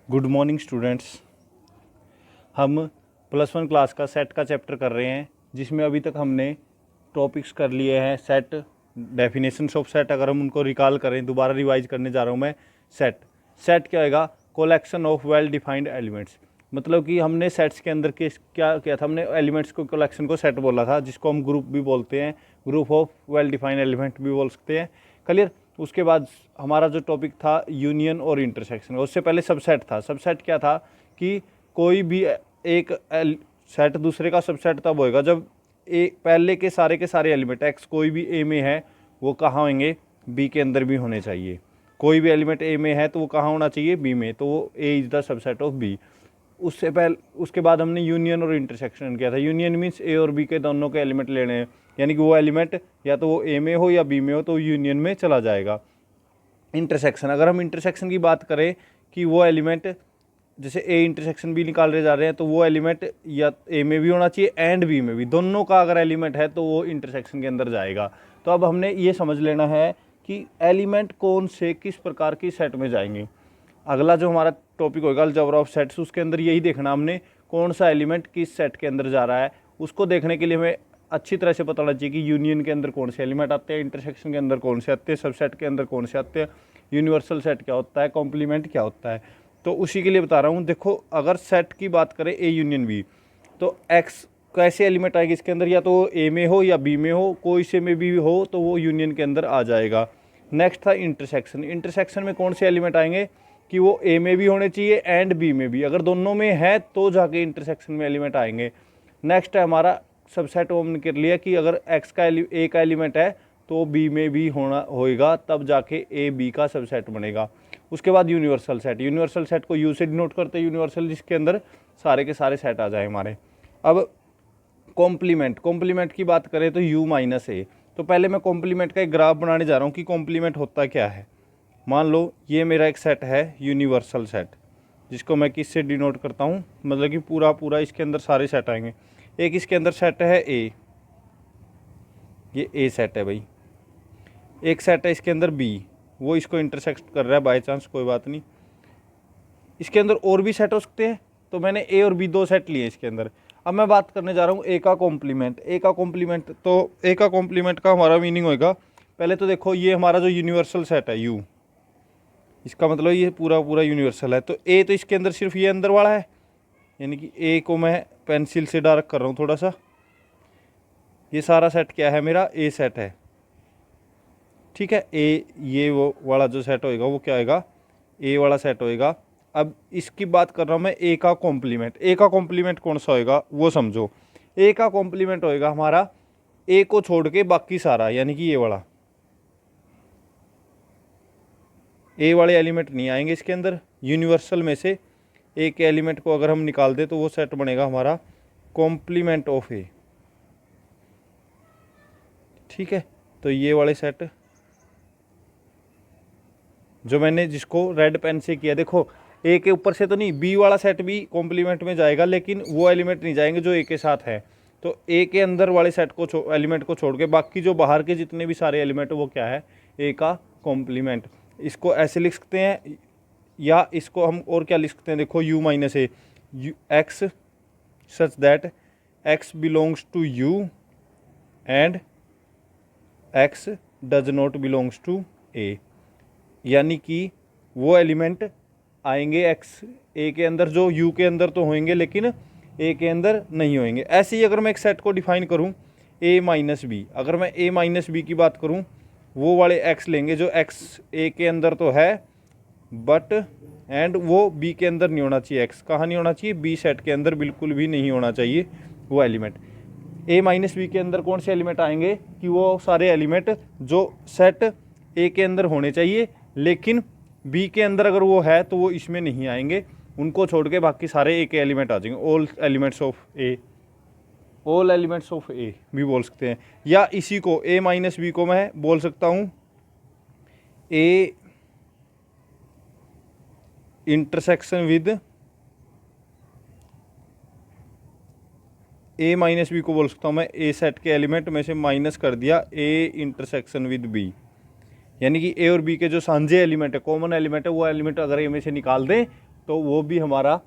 Good morning students. हम +1 class का set का चैप्टर कर रहे हैं, जिसमें अभी तक हमने टॉपिक्स कर लिए हैं। सेट, डेफिनेशंस ऑफ सेट, अगर हम उनको रिकॉल करें, दोबारा रिवाइज करने जा रहा हूँ मैं। सेट क्या होगा? Collection of well defined elements. मतलब कि हमने सेट्स के अंदर के क्या किया था, हमने एलिमेंट्स को कलेक्शन को सेट बोला था, जिसको हम ग्रुप भी बोलते हैं, group of well defined element भी बोल सकते हैं। क्लियर। उसके बाद हमारा जो टॉपिक था यूनियन और इंटरसेक्शन, उससे पहले सबसेट था। सबसेट क्या था कि कोई भी एक सेट दूसरे का सबसेट तब होएगा जब पहले के सारे एलिमेंट एक्स कोई भी ए में है, वो कहाँ होंगे? बी के अंदर भी होने चाहिए। कोई भी एलिमेंट ए में है तो वो कहाँ होना चाहिए? बी में, तो वो A is the subset of B. उसके बाद हमने यूनियन और इंटरसेक्शन किया था। यूनियन मीन्स ए और बी के दोनों के एलिमेंट लेने हैं, यानी कि वो एलिमेंट या तो वो ए में हो या बी में हो, तो यूनियन में चला जाएगा। इंटरसेक्शन, अगर हम इंटरसेक्शन की बात करें कि वो एलिमेंट, जैसे ए इंटरसेक्शन बी निकाल रहे जा रहे हैं, तो वो एलिमेंट या ए में भी होना चाहिए एंड बी में भी, दोनों का अगर एलिमेंट है तो वो इंटरसेक्शन के अंदर जाएगा। तो अब हमने ये समझ लेना है कि एलिमेंट कौन से किस प्रकार की सेट में जाएंगे। अगला जो हमारा टॉपिक होगा अलजेब्रा ऑफ सेट्स, उसके अंदर यही देखना हमने कौन सा एलिमेंट किस सेट के अंदर जा रहा है। उसको देखने के लिए हमें अच्छी तरह से पता होना चाहिए कि यूनियन के अंदर कौन से एलिमेंट आते हैं, इंटरसेक्शन के अंदर कौन से आते हैं, सबसेट के अंदर कौन से आते हैं, यूनिवर्सल सेट क्या होता है, कॉम्प्लीमेंट क्या होता है। तो उसी के लिए बता रहा हूँ। देखो, अगर सेट की बात करें ए यूनियन बी, तो एक्स कैसे एलिमेंट आएगी इसके अंदर? या तो ए में हो या बी में हो, कोई से में भी हो तो वो यूनियन के अंदर आ जाएगा। नेक्स्ट था इंटरसेक्शन। इंटरसेक्शन में कौन से एलिमेंट आएंगे कि वो ए में भी होने चाहिए एंड बी में भी, अगर दोनों में है तो जाके इंटरसेक्शन में एलिमेंट आएंगे। नेक्स्ट है हमारा सबसेट। हमने कर लिया कि अगर एक्स का ए का एलिमेंट है तो बी में भी होएगा, तब जाके ए बी का सबसेट बनेगा। उसके बाद यूनिवर्सल सेट। यूनिवर्सल सेट को यू से डिनोट करते हैं, यूनिवर्सल जिसके अंदर सारे के सारे सेट आ जाए हमारे। अब कॉम्प्लीमेंट की बात करें तो u माइनस ए। तो पहले मैं कॉम्प्लीमेंट का एक ग्राफ बनाने जा रहा हूँ कि कॉम्प्लीमेंट होता क्या है। मान लो ये मेरा एक सेट है यूनिवर्सल सेट, जिसको मैं किससे डिनोट करता हूँ, मतलब कि पूरा इसके अंदर सारे सेट आएंगे। एक इसके अंदर सेट है ए, ये ए सेट है भाई। एक सेट है इसके अंदर बी, वो इसको इंटरसेक्ट कर रहा है बाय चांस, कोई बात नहीं। इसके अंदर और भी सेट हो सकते हैं, तो मैंने ए और बी दो सेट लिए इसके अंदर। अब मैं बात करने जा रहा हूँ ए का कॉम्प्लीमेंट। तो ए का कॉम्प्लीमेंट का हमारा मीनिंग होएगा, पहले तो देखो ये हमारा जो यूनिवर्सल सेट है यू, इसका मतलब ये पूरा यूनिवर्सल है। तो ए तो इसके अंदर सिर्फ ये अंदर वाला है, यानी कि ए को मैं पेंसिल से डार्क कर रहा हूँ थोड़ा सा। ये सारा सेट क्या है? मेरा ए सेट है, ठीक है। ए ये वो वाला जो सेट होएगा वो क्या होएगा? ए वाला सेट होएगा। अब इसकी बात कर रहा हूँ मैं ए का कॉम्प्लीमेंट। ए का कॉम्प्लीमेंट कौन सा होएगा वो समझो। ए का कॉम्प्लीमेंट होएगा हमारा ए को छोड़ के बाकी सारा, यानी कि ये वाला। ए वाले एलिमेंट नहीं आएंगे इसके अंदर। यूनिवर्सल में से ए के एलिमेंट को अगर हम निकाल दें तो वो सेट बनेगा हमारा कॉम्प्लीमेंट ऑफ ए, ठीक है। तो ये वाले सेट जो मैंने जिसको रेड पेन से किया, देखो ए के ऊपर से तो नहीं, बी वाला सेट भी कॉम्प्लीमेंट में जाएगा, लेकिन वो एलिमेंट नहीं जाएंगे जो ए के साथ है। तो ए के अंदर वाले सेट को एलिमेंट को छोड़ के बाकी जो बाहर के जितने भी सारे एलिमेंट वो क्या है? ए का कॉम्प्लीमेंट। इसको ऐसे लिख सकते हैं, या इसको हम और क्या लिख सकते हैं? देखो u minus A X such that X belongs to U and X does not belongs to A, यानी कि वो एलिमेंट आएंगे एक्स ए के अंदर जो यू के अंदर तो होंगे लेकिन ए के अंदर नहीं होंगे। ऐसे ही अगर मैं एक सेट को डिफाइन करूं ए माइनस बी, अगर मैं ए माइनस बी की बात करूं, वो वाले एक्स लेंगे जो एक्स ए के अंदर तो है बट एंड वो बी के अंदर नहीं होना चाहिए। एक्स कहाँ नहीं होना चाहिए? बी सेट के अंदर बिल्कुल भी नहीं होना चाहिए वो एलिमेंट। ए माइनस बी के अंदर कौन से एलिमेंट आएंगे कि वो सारे एलिमेंट जो सेट ए के अंदर होने चाहिए, लेकिन बी के अंदर अगर वो है तो वो इसमें नहीं आएंगे, उनको छोड़ के बाकी सारे ए के एलिमेंट आ जाएंगे। ऑल एलिमेंट्स ऑफ ए भी बोल सकते हैं। या इसी को ए माइनस बी को मैं बोल सकता हूँ A intersection with, A minus B को बोल सकता हूँ मैं ए सेट के एलिमेंट में से माइनस कर दिया ए इंटरसेक्शन विद बी, यानी कि ए और बी के जो सांझे एलिमेंट है, कॉमन एलिमेंट है, वो एलिमेंट अगर ए में से निकाल दें तो वो भी हमारा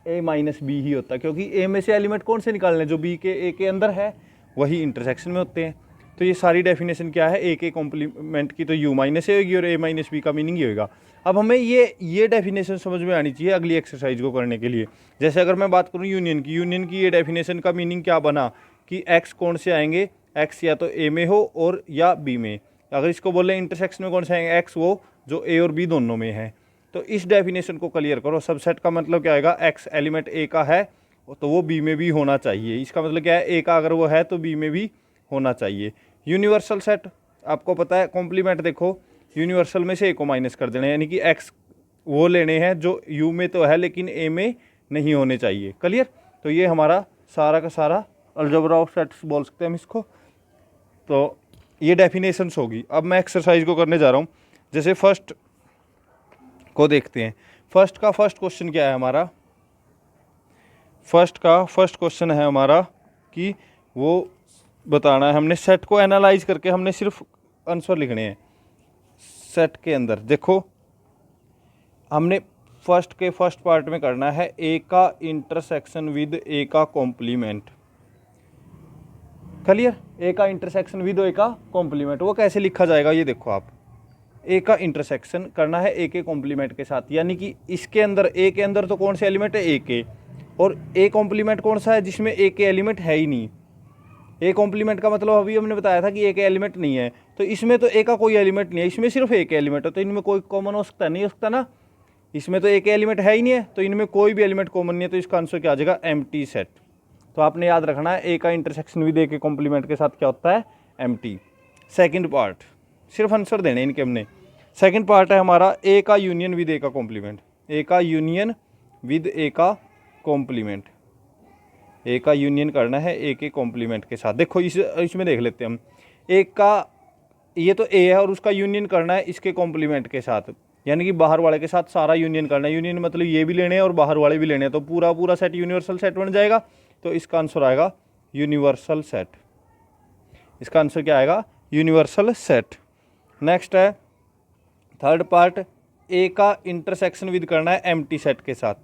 a माइनस बी ही होता है, क्योंकि a में से एलिमेंट कौन से निकालने हैं, जो b के a के अंदर है वही इंटरसेक्शन में होते हैं। तो ये सारी डेफिनेशन क्या है, a के कॉम्प्लीमेंट की तो u माइनस ए होगी और a माइनस बी का मीनिंग ये होगा। अब हमें ये डेफिनेशन समझ में आनी चाहिए अगली एक्सरसाइज को करने के लिए। जैसे अगर मैं बात करूँ यूनियन की ये डेफिनेशन का मीनिंग क्या बना कि x कौन से आएंगे, x या तो a में हो और या b में। अगर इसको बोले इंटरसेक्शन में कौन से आएंगे, x वो जो a और b दोनों में है। तो इस डेफिनेशन को क्लियर करो। सबसेट का मतलब क्या आएगा, x एलिमेंट a का है तो वो b में भी होना चाहिए। इसका मतलब क्या है, a का अगर वो है तो b में भी होना चाहिए। यूनिवर्सल सेट आपको पता है, कॉम्प्लीमेंट देखो, यूनिवर्सल में से a को माइनस कर देना, यानी कि x वो लेने हैं जो u में तो है लेकिन a में नहीं होने चाहिए। क्लियर। तो ये हमारा सारा का सारा अलजेब्रा ऑफ सेट्स बोल सकते हैं हम इसको। तो ये डेफिनेशंस होगी। अब मैं एक्सरसाइज को करने जा रहा हूँ। जैसे फर्स्ट को देखते हैं। फर्स्ट क्वेश्चन क्या है हमारा, फर्स्ट क्वेश्चन है हमारा कि वो बताना है, हमने सेट को एनालाइज करके हमने सिर्फ आंसर लिखने हैं। सेट के अंदर देखो, हमने फर्स्ट पार्ट में करना है ए का इंटरसेक्शन विद ए का कॉम्प्लीमेंट। क्लियर। ए का इंटरसेक्शन विद ए का कॉम्प्लीमेंट, वो कैसे लिखा जाएगा ये देखो आप। ए का इंटरसेक्शन करना है ए के कॉम्प्लीमेंट के साथ, यानी कि इसके अंदर ए के अंदर तो कौन से एलिमेंट है, ए के, और ए कॉम्प्लीमेंट कौन सा है जिसमें ए के एलिमेंट है ही नहीं। ए कॉम्प्लीमेंट का मतलब अभी हमने बताया था कि ए के एलिमेंट नहीं है, तो इसमें तो ए का कोई एलिमेंट नहीं है, इसमें सिर्फ ए के एलिमेंट है। तो इनमें कोई कॉमन हो सकता है, नहीं हो सकता ना। इसमें तो ए के एलिमेंट है ही नहीं है, तो इनमें कोई भी एलिमेंट कॉमन नहीं है। तो इसका आंसर क्या आ जाएगा, एम्प्टी सेट। तो आपने याद रखना है ए का इंटरसेक्शन विद ए के कॉम्प्लीमेंट के साथ क्या होता है, एम्प्टी। सेकंड पार्ट, सिर्फ आंसर देने इनके हमने। सेकंड पार्ट है हमारा ए का यूनियन विद ए का कॉम्प्लीमेंट। ए का यूनियन विद ए का कॉम्प्लीमेंट, ए का यूनियन करना है ए के कॉम्प्लीमेंट के साथ। देखो इसमें देख लेते हैं हम, ए का ये तो ए है और उसका यूनियन करना है इसके कॉम्प्लीमेंट के साथ, यानी कि बाहर वाले के साथ सारा यूनियन करना है। यूनियन मतलब ये भी लेने हैं और बाहर वाले भी लेने हैं, तो पूरा सेट यूनिवर्सल सेट बन जाएगा। तो इसका आंसर आएगा यूनिवर्सल सेट। इसका आंसर क्या आएगा, यूनिवर्सल सेट। नेक्स्ट है थर्ड पार्ट, ए का इंटरसेक्शन विद करना है एम्प्टी सेट के साथ,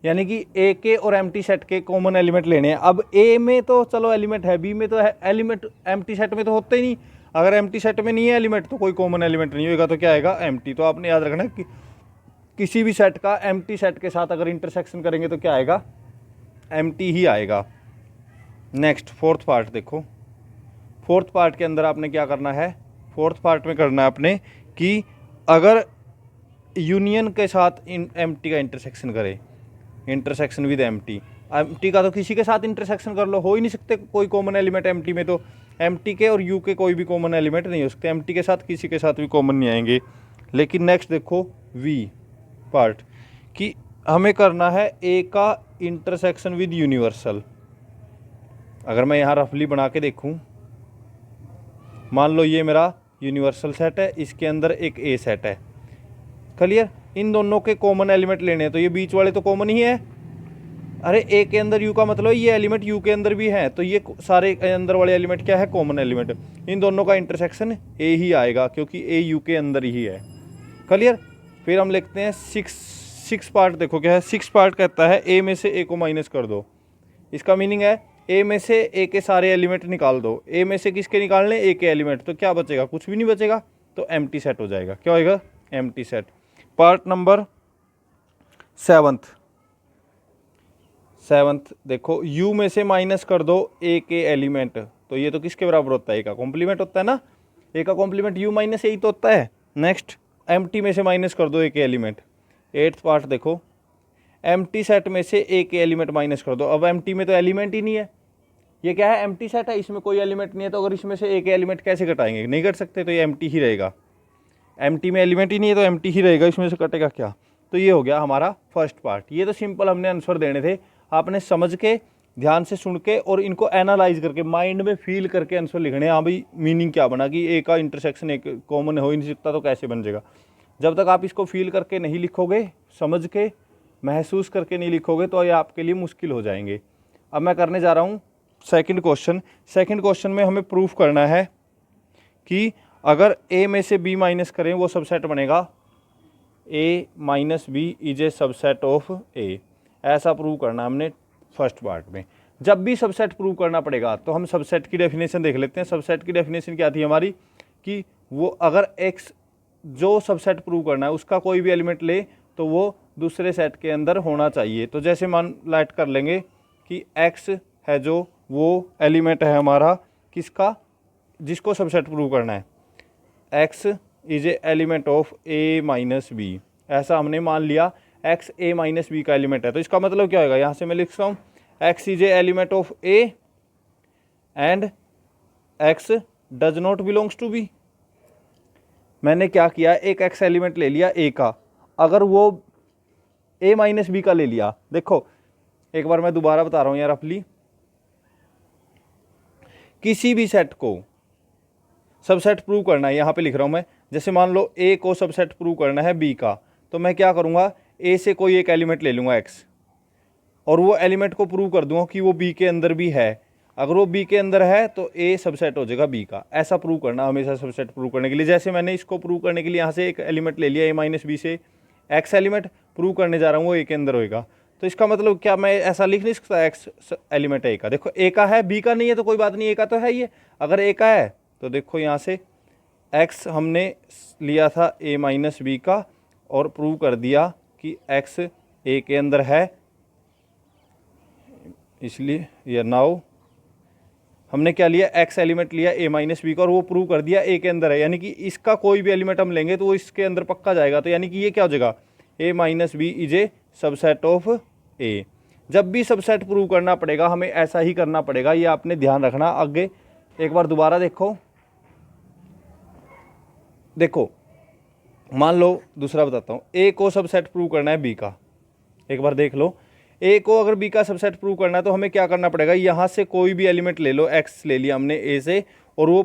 यानी कि ए के और एम्प्टी सेट के कॉमन एलिमेंट लेने हैं। अब ए में तो चलो एलिमेंट है, बी में तो है एलिमेंट, एम्प्टी सेट में तो होते ही नहीं। अगर एम्प्टी सेट में नहीं है एलिमेंट तो कोई कॉमन एलिमेंट नहीं होगा, तो क्या आएगा, एम्प्टी। तो आपने याद रखना कि किसी भी सेट का एम्प्टी सेट के साथ अगर इंटरसेक्शन करेंगे तो क्या आएगा, एम्प्टी ही आएगा। नेक्स्ट फोर्थ पार्ट देखो, फोर्थ पार्ट के अंदर आपने क्या करना है, फोर्थ पार्ट में करना है आपने कि अगर यूनियन के साथ एम्प्टी का इंटरसेक्शन करे, इंटरसेक्शन विद एम्प्टी, एम्प्टी का तो किसी के साथ इंटरसेक्शन कर लो, हो ही नहीं सकते कोई कॉमन एलिमेंट एम्प्टी में। तो एम्प्टी के और यू के कोई भी कॉमन एलिमेंट नहीं हो सकते, एम्प्टी के साथ किसी के साथ भी कॉमन नहीं आएंगे। लेकिन नेक्स्ट देखो वी पार्ट कि हमें करना है ए का इंटरसेक्शन विद यूनिवर्सल। अगर मैं यहाँ रफली बना के देखूँ, मान लो ये मेरा यूनिवर्सल सेट है, इसके अंदर एक ए सेट है। क्लियर। इन दोनों के कॉमन एलिमेंट लेने हैं, तो ये बीच वाले तो कॉमन ही है। अरे ए के अंदर यू का मतलब ये एलिमेंट यू के अंदर भी है, तो ये सारे अंदर वाले एलिमेंट क्या है, कॉमन एलिमेंट। इन दोनों का इंटरसेक्शन ए ही आएगा क्योंकि ए यू के अंदर ही है। क्लियर। फिर हम लिखते हैं सिक्स पार्ट। देखो क्या है, सिक्स पार्ट कहता है ए में से ए को माइनस कर दो। इसका मीनिंग है ए में से ए के सारे एलिमेंट निकाल दो। ए में से किसके निकालने, ए के एलिमेंट, तो क्या बचेगा, कुछ भी नहीं बचेगा, तो एम्प्टी सेट हो जाएगा। क्या होएगा, empty set. Part number seventh देखो, यू में से माइनस कर दो ए के एलिमेंट, तो ये तो किसके बराबर होता है, ए का कॉम्प्लीमेंट होता है ना। ए का कॉम्प्लीमेंट यू माइनस ए ही तो होता है। नेक्स्ट एम्प्टी में से माइनस कर दो ए के एलिमेंट। एट्थ पार्ट देखो, एम्प्टी सेट में से ए के एलिमेंट माइनस कर दो। अब एम्प्टी में तो एलिमेंट ही नहीं है, ये क्या है, एम्प्टी सेट है, इसमें कोई एलिमेंट नहीं है, तो अगर इसमें से ए के एलिमेंट कैसे घटाएंगे, नहीं घट सकते, तो ये एम्प्टी ही रहेगा। एम्प्टी में एलिमेंट ही नहीं है तो एम्प्टी ही रहेगा, इसमें से कटेगा क्या। तो ये हो गया हमारा फर्स्ट पार्ट। ये तो सिंपल हमने आंसर देने थे, आपने समझ के ध्यान से सुन के और इनको एनालाइज करके माइंड में फील करके आंसर लिखने। हाँ भाई मीनिंग क्या बना कि ए का इंटरसेक्शन एक कॉमन हो ही नहीं सकता, तो कैसे बन जाएगा। जब तक आप इसको फील करके नहीं लिखोगे, समझ के महसूस करके नहीं लिखोगे, तो ये आपके लिए मुश्किल हो जाएंगे। अब मैं करने जा रहा हूँ सेकंड क्वेश्चन। सेकंड क्वेश्चन में हमें प्रूफ करना है कि अगर ए में से बी माइनस करें वो सबसेट बनेगा A minus B is a subset of A. ऐसा प्रूव करना हमने फर्स्ट पार्ट में। जब भी सबसेट प्रूव करना पड़ेगा तो हम सबसेट की डेफिनेशन देख लेते हैं। सबसेट की डेफिनेशन क्या थी हमारी कि वो अगर एक्स जो सबसेट प्रूव करना है उसका कोई भी एलिमेंट ले तो वो दूसरे सेट के अंदर होना चाहिए। तो जैसे मान लाइट कर लेंगे कि एक्स है जो वो एलिमेंट है हमारा किसका, जिसको सबसेट प्रूव करना है, X is a element of A minus B. ऐसा हमने मान लिया एक्स ए माइनस बी का एलिमेंट है। तो इसका मतलब क्या होगा, यहाँ से मैं लिख सकता हूँ x is a element of A and X does not belongs to B. मैंने क्या किया, एक एक्स एलिमेंट ले लिया ए का, अगर वो ए माइनस बी का ले लिया, देखो एक बार मैं दोबारा बता रहा हूँ यार रफली, किसी भी सेट को सबसेट प्रूव करना है, यहाँ पे लिख रहा हूँ मैं, जैसे मान लो ए को सबसेट प्रूव करना है बी का, तो मैं क्या करूँगा, ए से कोई एक एलिमेंट ले लूँगा एक्स और वो एलिमेंट को प्रूव कर दूँगा कि वो बी के अंदर भी है। अगर वो बी के अंदर है तो ए सबसेट हो जाएगा बी का। ऐसा प्रूव करना हमेशा सबसेट प्रूव करने के लिए। जैसे मैंने इसको प्रूव करने के लिए यहाँ से एक एलिमेंट ले लिया ए माइनस बी से, एक्स एलिमेंट प्रूव करने जा रहा हूँ वो ए के अंदर होएगा। तो इसका मतलब क्या, मैं ऐसा लिख नहीं सकता एक्स एलिमेंट ए का, देखो ए का है बी का नहीं है तो कोई बात नहीं, ए का तो है ही है। अगर ए का है तो देखो यहाँ से एक्स हमने लिया था ए माइनस बी का और प्रूव कर दिया कि एक्स ए के अंदर है, इसलिए या नाउ हमने क्या लिया, एक्स एलिमेंट लिया ए माइनस बी का और वो प्रूव कर दिया ए के अंदर है। यानी कि इसका कोई भी एलिमेंट हम लेंगे तो वो इसके अंदर पक्का जाएगा। तो यानी कि ये क्या हो जाएगा, A minus B is a subset of A. जब भी सबसेट प्रूव करना पड़ेगा हमें ऐसा ही करना पड़ेगा, ये आपने ध्यान रखना। आगे एक बार दोबारा देखो, देखो मान लो दूसरा बताता हूँ, ए को सबसेट प्रूव करना है बी का, एक बार देख लो, ए को अगर बी का सबसेट प्रूव करना है तो हमें क्या करना पड़ेगा, यहाँ से कोई भी एलिमेंट ले लो, एक्स ले लिया हमने ए से, और वो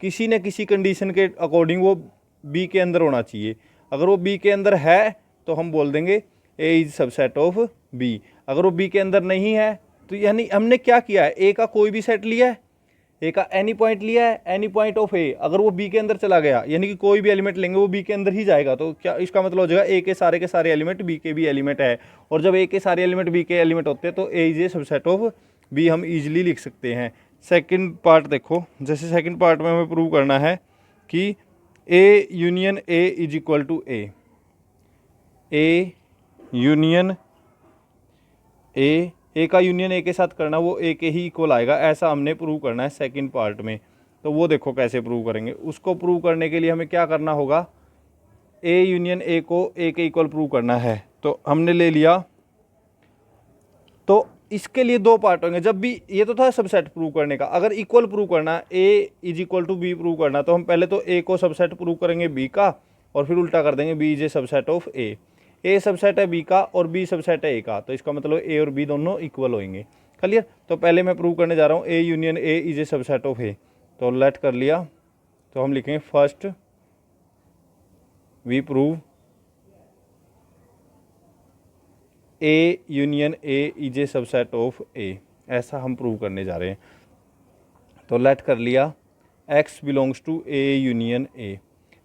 किसी न किसी कंडीशन के अकॉर्डिंग वो बी के अंदर होना चाहिए। अगर वो बी के अंदर है तो हम बोल देंगे ए इज सबसेट ऑफ बी। अगर वो बी के अंदर नहीं है तो यानी हमने क्या किया है, ए का कोई भी सेट लिया है, ए का एनी पॉइंट लिया है, एनी पॉइंट ऑफ ए, अगर वो बी के अंदर चला गया यानी कि कोई भी एलिमेंट लेंगे वो बी के अंदर ही जाएगा। तो क्या इसका मतलब हो जाएगा, ए के सारे एलिमेंट बी के भी एलिमेंट है, और जब ए के सारे एलिमेंट बी के एलिमेंट होते हैं तो A is a subset of B हम इजीली लिख सकते हैं। सेकंड पार्ट देखो, जैसे सेकंड पार्ट में हमें प्रूव करना है कि A union A is equal to A, A union A का यूनियन ए के साथ करना वो ए के ही इक्वल आएगा, ऐसा हमने प्रूव करना है सेकंड पार्ट में। तो वो देखो कैसे प्रूव करेंगे, उसको प्रूव करने के लिए हमें क्या करना होगा, ए यूनियन ए को ए के इक्वल प्रूव करना है। तो हमने ले लिया, तो इसके लिए दो पार्ट होंगे। जब भी ये तो था सबसेट प्रूव करने का, अगर इक्वल प्रूव करना, A is equal to B prove करना, तो हम पहले तो ए को सबसेट प्रूव करेंगे बी का और फिर उल्टा कर देंगे B is a subset of A. A subset है बी का और बी सबसेट है ए का, तो इसका मतलब ए और बी दोनों इक्वल होंगे। क्लियर। तो पहले मैं प्रूव करने जा रहा हूँ A union A is a subset of A, तो लेट कर लिया। तो हम लिखेंगे first we prove A union A is a subset of A, ऐसा हम प्रूव करने जा रहे हैं। तो लेट कर लिया X belongs to A union A.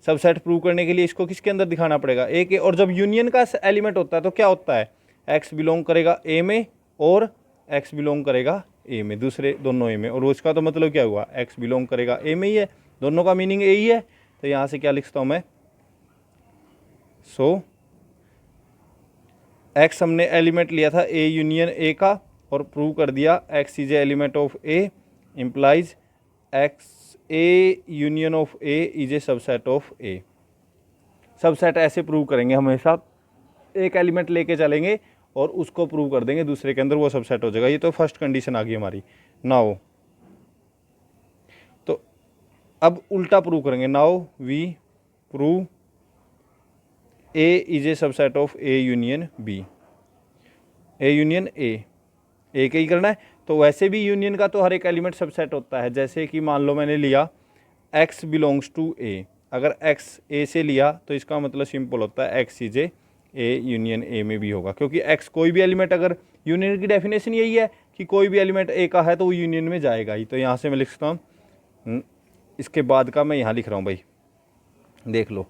Subset prove करने के लिए इसको किसके अंदर दिखाना पड़ेगा, ए के, और जब यूनियन का एलिमेंट होता है तो क्या होता है, एक्स बिलोंग करेगा ए में और एक्स बिलोंग करेगा ए में, दूसरे दोनों ए में, और उसका तो मतलब क्या हुआ, एक्स बिलोंग करेगा ए में ही है, दोनों का मीनिंग ए ही है। तो यहाँ से क्या लिखता हूँ मैं, सो एक्स हमने एलिमेंट लिया था ए यूनियन ए का और प्रूव कर दिया x is a element of A, implies x A union of A is a subset of A. Subset ऐसे प्रूव करेंगे, हमेशा एक एलिमेंट लेके चलेंगे और उसको प्रूव कर देंगे दूसरे के अंदर, वो सबसेट हो जाएगा। ये तो फर्स्ट कंडीशन आ गई हमारी। नाउ तो अब उल्टा प्रूव करेंगे, now we prove A is a subset of A union B. A union A के ही करना है, तो वैसे भी यूनियन का तो हर एक एलिमेंट सबसेट होता है। जैसे कि मान लो मैंने लिया x बिलोंग्स टू ए, अगर x ए से लिया तो इसका मतलब सिंपल होता है x इज ए यूनियन ए में भी होगा, क्योंकि x कोई भी एलिमेंट, अगर यूनियन की डेफिनेशन यही है कि कोई भी एलिमेंट ए का है तो वो यूनियन में जाएगा ही। तो यहाँ से मैं लिख सकता हूँ, इसके बाद का मैं यहाँ लिख रहा हूँ भाई, देख लो।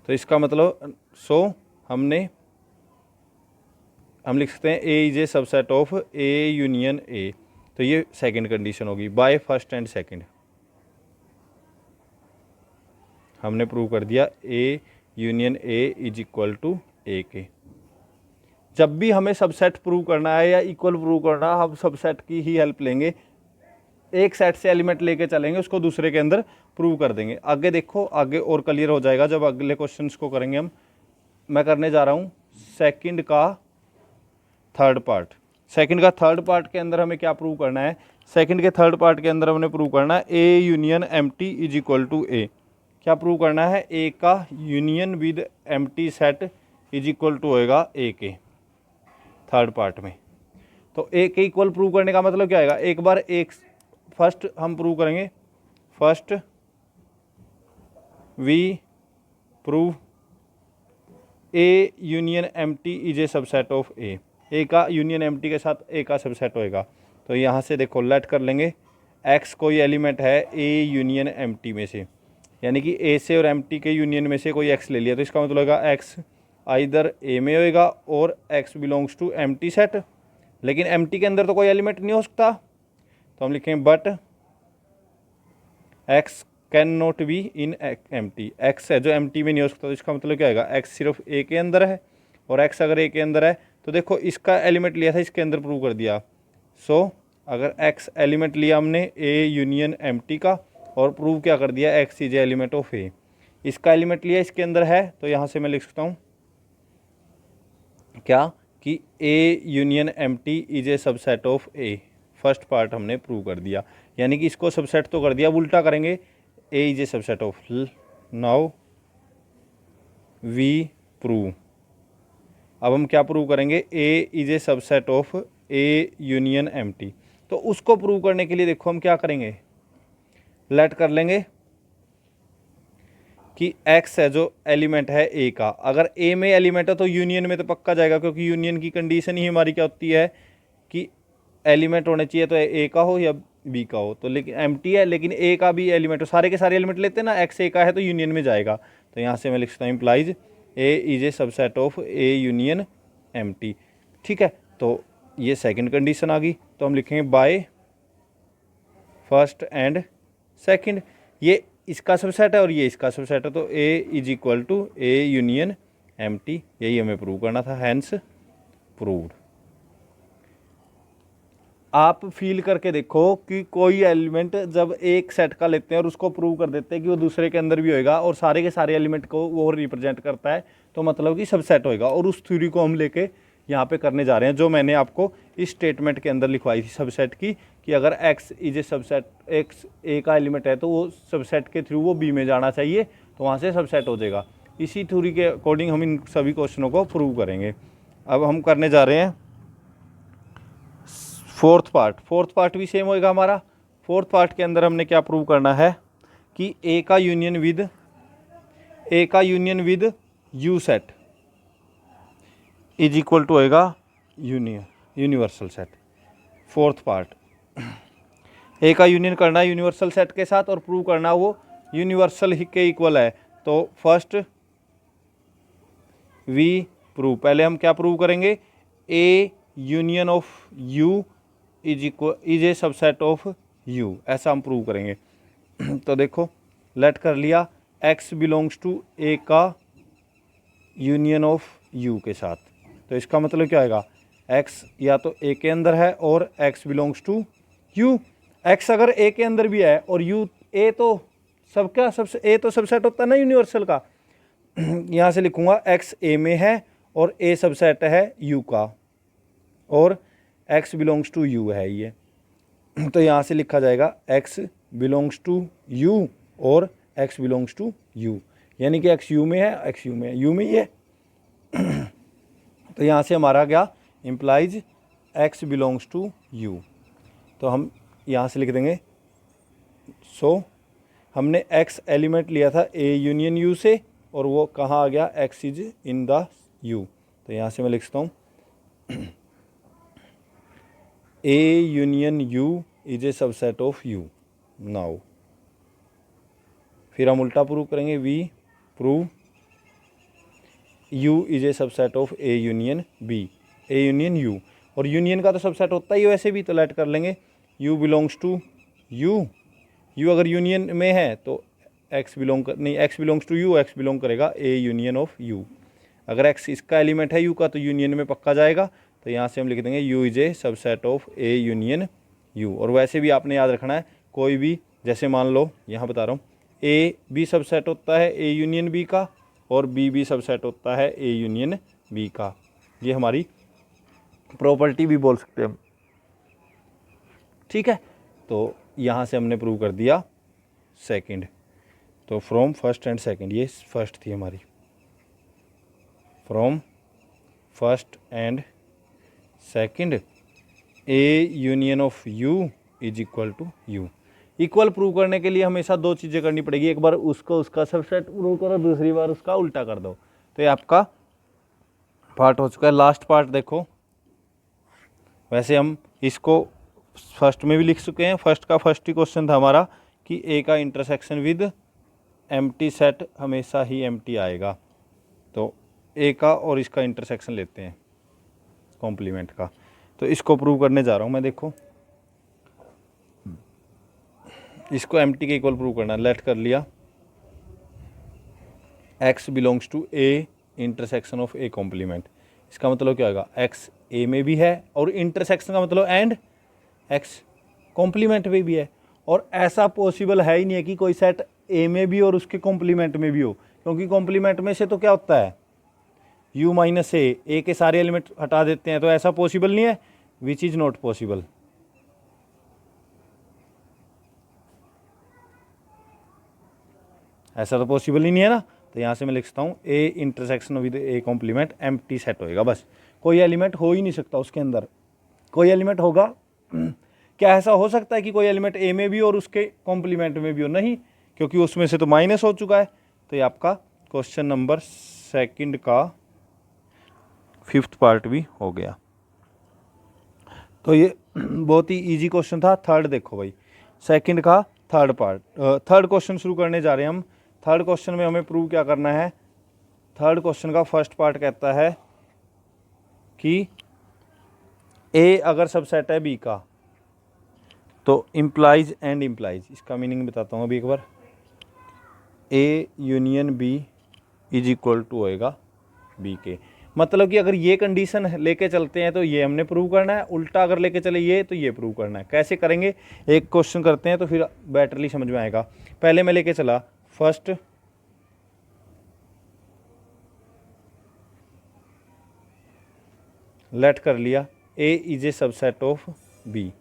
तो इसका मतलब सो हम लिख सकते हैं A is a subset of A union A. तो ये सेकंड कंडीशन होगी बाय फर्स्ट एंड सेकंड। हमने प्रूव कर दिया A union A is equal to A के। जब भी हमें सबसेट प्रूव करना है या इक्वल प्रूव करना है, हम सबसेट की ही हेल्प लेंगे। एक सेट से एलिमेंट लेके चलेंगे, उसको दूसरे के अंदर प्रूव कर देंगे। आगे देखो, आगे और क्लियर हो जाएगा जब अगले क्वेश्चंस को करेंगे हम। मैं करने जा रहा हूँ सेकंड का थर्ड पार्ट। सेकंड का थर्ड पार्ट के अंदर हमें क्या प्रूव करना है? सेकंड के थर्ड पार्ट के अंदर हमने प्रूव करना है A union empty is equal to A. क्या प्रूव करना है? ए का union with empty set is equal to होएगा ए के थर्ड पार्ट में। तो ए के इक्वल प्रूव करने का मतलब क्या आएगा? एक बार एक फर्स्ट हम प्रूव करेंगे। First we prove A union empty is a subset of A. A का यूनियन एम्प्टी के साथ ए का सबसेट होएगा। तो यहाँ से देखो लेट कर लेंगे, एक्स कोई एलिमेंट है ए यूनियन एम्प्टी में से, यानी कि ए से और एम्प्टी के यूनियन में से कोई एक्स ले लिया, तो इसका मतलब होगा एक्स आइदर ए में होएगा और X belongs to empty set. लेकिन एम्प्टी के अंदर तो कोई एलिमेंट नहीं हो सकता, तो हम लिखेंगे but x can not be in empty. X है जो एम्प्टी में नहीं हो सकता, तो इसका मतलब क्या आएगा? एक्स सिर्फ ए के अंदर है, और एक्स अगर ए के अंदर है तो देखो इसका एलिमेंट लिया था, इसके अंदर प्रूव कर दिया। सो अगर एक्स एलिमेंट लिया हमने ए यूनियन एम्प्टी का, और प्रूव क्या कर दिया? एक्स इज एलिमेंट ऑफ ए। इसका एलिमेंट लिया, इसके अंदर है, तो यहाँ से मैं लिख सकता हूँ क्या कि A union empty is a subset of A. First part हमने प्रूव कर दिया, यानी कि इसको सबसेट तो कर दिया, उल्टा करेंगे A is a subset of. Now we prove, अब हम क्या प्रूव करेंगे? A is a subset of A union empty. तो उसको प्रूव करने के लिए देखो हम क्या करेंगे, लेट कर लेंगे कि x है जो एलिमेंट है a का, अगर a में एलिमेंट है तो यूनियन में तो पक्का जाएगा, क्योंकि यूनियन की कंडीशन ही हमारी क्या होती है कि एलिमेंट होने चाहिए तो a का हो या b का हो। तो लेकिन एम्प्टी है, लेकिन a का भी एलिमेंट हो, सारे के सारे एलिमेंट लेते हैं ना, x a का है तो यूनियन में जाएगा। तो यहाँ से मैं लिख सकता हूँ implies a is a subset of a union empty. ठीक है, तो ये सेकंड कंडीशन आ गई। तो हम लिखेंगे बाय फर्स्ट एंड सेकंड। ये इसका सबसेट है और ये इसका सबसेट है, तो A is equal to A union empty. यही हमें प्रूव करना था, हैंस प्रूव्ड। आप फील करके देखो कि कोई एलिमेंट जब एक सेट का लेते हैं और उसको प्रूव कर देते हैं कि वो दूसरे के अंदर भी होएगा और सारे के सारे एलिमेंट को वो रिप्रेजेंट करता है, तो मतलब कि सबसेट होएगा। और उस थ्योरी को हम लेके यहाँ पे करने जा रहे हैं, जो मैंने आपको इस स्टेटमेंट के अंदर लिखवाई थी सबसेट की, कि अगर x is a subset, x a का एलिमेंट है तो वो सबसेट के थ्रू वो b में जाना चाहिए, तो वहाँ से सबसेट हो जाएगा। इसी थ्योरी के अकॉर्डिंग हम इन सभी क्वेश्चनों को प्रूव करेंगे। अब हम करने जा रहे हैं फोर्थ पार्ट। फोर्थ पार्ट भी सेम होएगा हमारा। फोर्थ पार्ट के अंदर हमने क्या प्रूव करना है कि a का union with u set is equal to होएगा universal set. Fourth part, A का यूनियन करना है यूनिवर्सल सेट के साथ और प्रूव करना वो यूनिवर्सल ही के इक्वल है। तो फर्स्ट वी प्रूव, पहले हम क्या प्रूव करेंगे? A union of you is a subset of you, ऐसा हम प्रूव करेंगे। तो देखो लेट कर लिया, एक्स बिलोंग्स टू ए का यूनियन ऑफ यू के साथ, तो इसका मतलब क्या आएगा? x या तो a के अंदर है और x belongs to u। x अगर a के अंदर भी है और u a तो सबका सबसे a तो सबसेट होता है ना यूनिवर्सल का। यहाँ से लिखूंगा x a में है और a सबसेट है u का, और x बिलोंग्स टू u है ये। तो यहाँ से लिखा जाएगा x बिलोंग्स टू u और x बिलोंग्स टू u, यानी कि x u में है, x u में है, u में ही है। तो यहाँ से हमारा क्या implies x belongs to u। तो हम यहाँ से लिख देंगे सो हमने x एलिमेंट लिया था a यूनियन u से, और वो कहाँ आ गया? x is in the u। तो यहाँ से मैं लिख सकता हूँ a union u is a subset of u। Now फिर हम उल्टा प्रूव करेंगे, we prove U is a subset of A union B, A union U, और यूनियन का तो सबसेट होता ही है वैसे भी, तो लेट कर लेंगे U belongs to U। U अगर यूनियन में है तो X belongs to U, X belong करेगा A यूनियन ऑफ U। अगर X इसका एलिमेंट है U का तो यूनियन में पक्का जाएगा, तो यहाँ से हम लिख देंगे U is a subset of A union U। और वैसे भी आपने याद रखना है, कोई भी जैसे मान लो यहाँ बता रहा हूँ A भी सबसेट होता है A यूनियन B का, और B भी सबसेट होता है A यूनियन B का। ये हमारी प्रॉपर्टी भी बोल सकते हैं हम, ठीक है। तो यहाँ से हमने प्रूव कर दिया सेकंड। तो फ्रॉम फर्स्ट एंड सेकंड, ये फर्स्ट थी हमारी, from first and second A union of U is equal to U। Equal prove करने के लिए हमेशा दो चीज़ें करनी पड़ेगी, एक बार उसका सबसेट प्रूव करो, दूसरी बार उसका उल्टा कर दो। तो ये आपका पार्ट हो चुका है। लास्ट पार्ट देखो, वैसे हम इसको फर्स्ट में भी लिख चुके हैं। फर्स्ट ही क्वेश्चन था हमारा कि ए का इंटरसेक्शन विद एम्प्टी सेट हमेशा ही एम्प्टी आएगा। तो ए का और इसका इंटरसेक्शन लेते हैं कॉम्प्लीमेंट का, तो इसको प्रूव करने जा रहा हूँ मैं। देखो इसको एम्प्टी के इक्वल प्रूव करना, लेट कर लिया x belongs to A intersection of A complement. इसका मतलब क्या होगा, x ए में भी है और इंटरसेक्शन का मतलब एंड x कॉम्प्लीमेंट में भी है। और ऐसा पॉसिबल है ही नहीं है कि कोई सेट ए में भी और उसके कॉम्प्लीमेंट में भी हो, क्योंकि कॉम्प्लीमेंट में से तो क्या होता है u माइनस ए के सारे एलिमेंट हटा देते हैं, तो ऐसा पॉसिबल नहीं है, विच इज़ नॉट पॉसिबल। ऐसा तो पॉसिबल ही नहीं है ना। तो यहाँ से मैं लिख सकता हूँ A intersection with A complement empty set होएगा, बस कोई एलिमेंट हो ही नहीं सकता उसके अंदर। कोई एलिमेंट होगा क्या, ऐसा हो सकता है कि कोई एलिमेंट ए में भी और उसके कॉम्प्लीमेंट में भी हो? नहीं, क्योंकि उसमें से तो माइनस हो चुका है। तो ये आपका क्वेश्चन नंबर सेकंड का 5th पार्ट भी हो गया। तो ये बहुत ही इजी क्वेश्चन था। थर्ड देखो भाई, सेकंड का थर्ड पार्ट, थर्ड क्वेश्चन शुरू करने जा रहे हैं हम। थर्ड क्वेश्चन में हमें प्रूव क्या करना है। थर्ड क्वेश्चन का फर्स्ट पार्ट कहता है कि ए अगर सबसेट है बी का तो इम्प्लाइज एंड इम्प्लाइज, इसका मीनिंग बताता हूँ अभी एक बार। A union B is equal to होएगा बी के, मतलब कि अगर ये कंडीशन लेके चलते हैं तो ये हमने प्रूव करना है, उल्टा अगर लेके चले ये तो ये प्रूव करना है। कैसे करेंगे, एक क्वेश्चन करते हैं तो फिर बेटरली समझ में आएगा। पहले मैं लेके चला फर्स्ट लेट कर लिया A is a subset of B.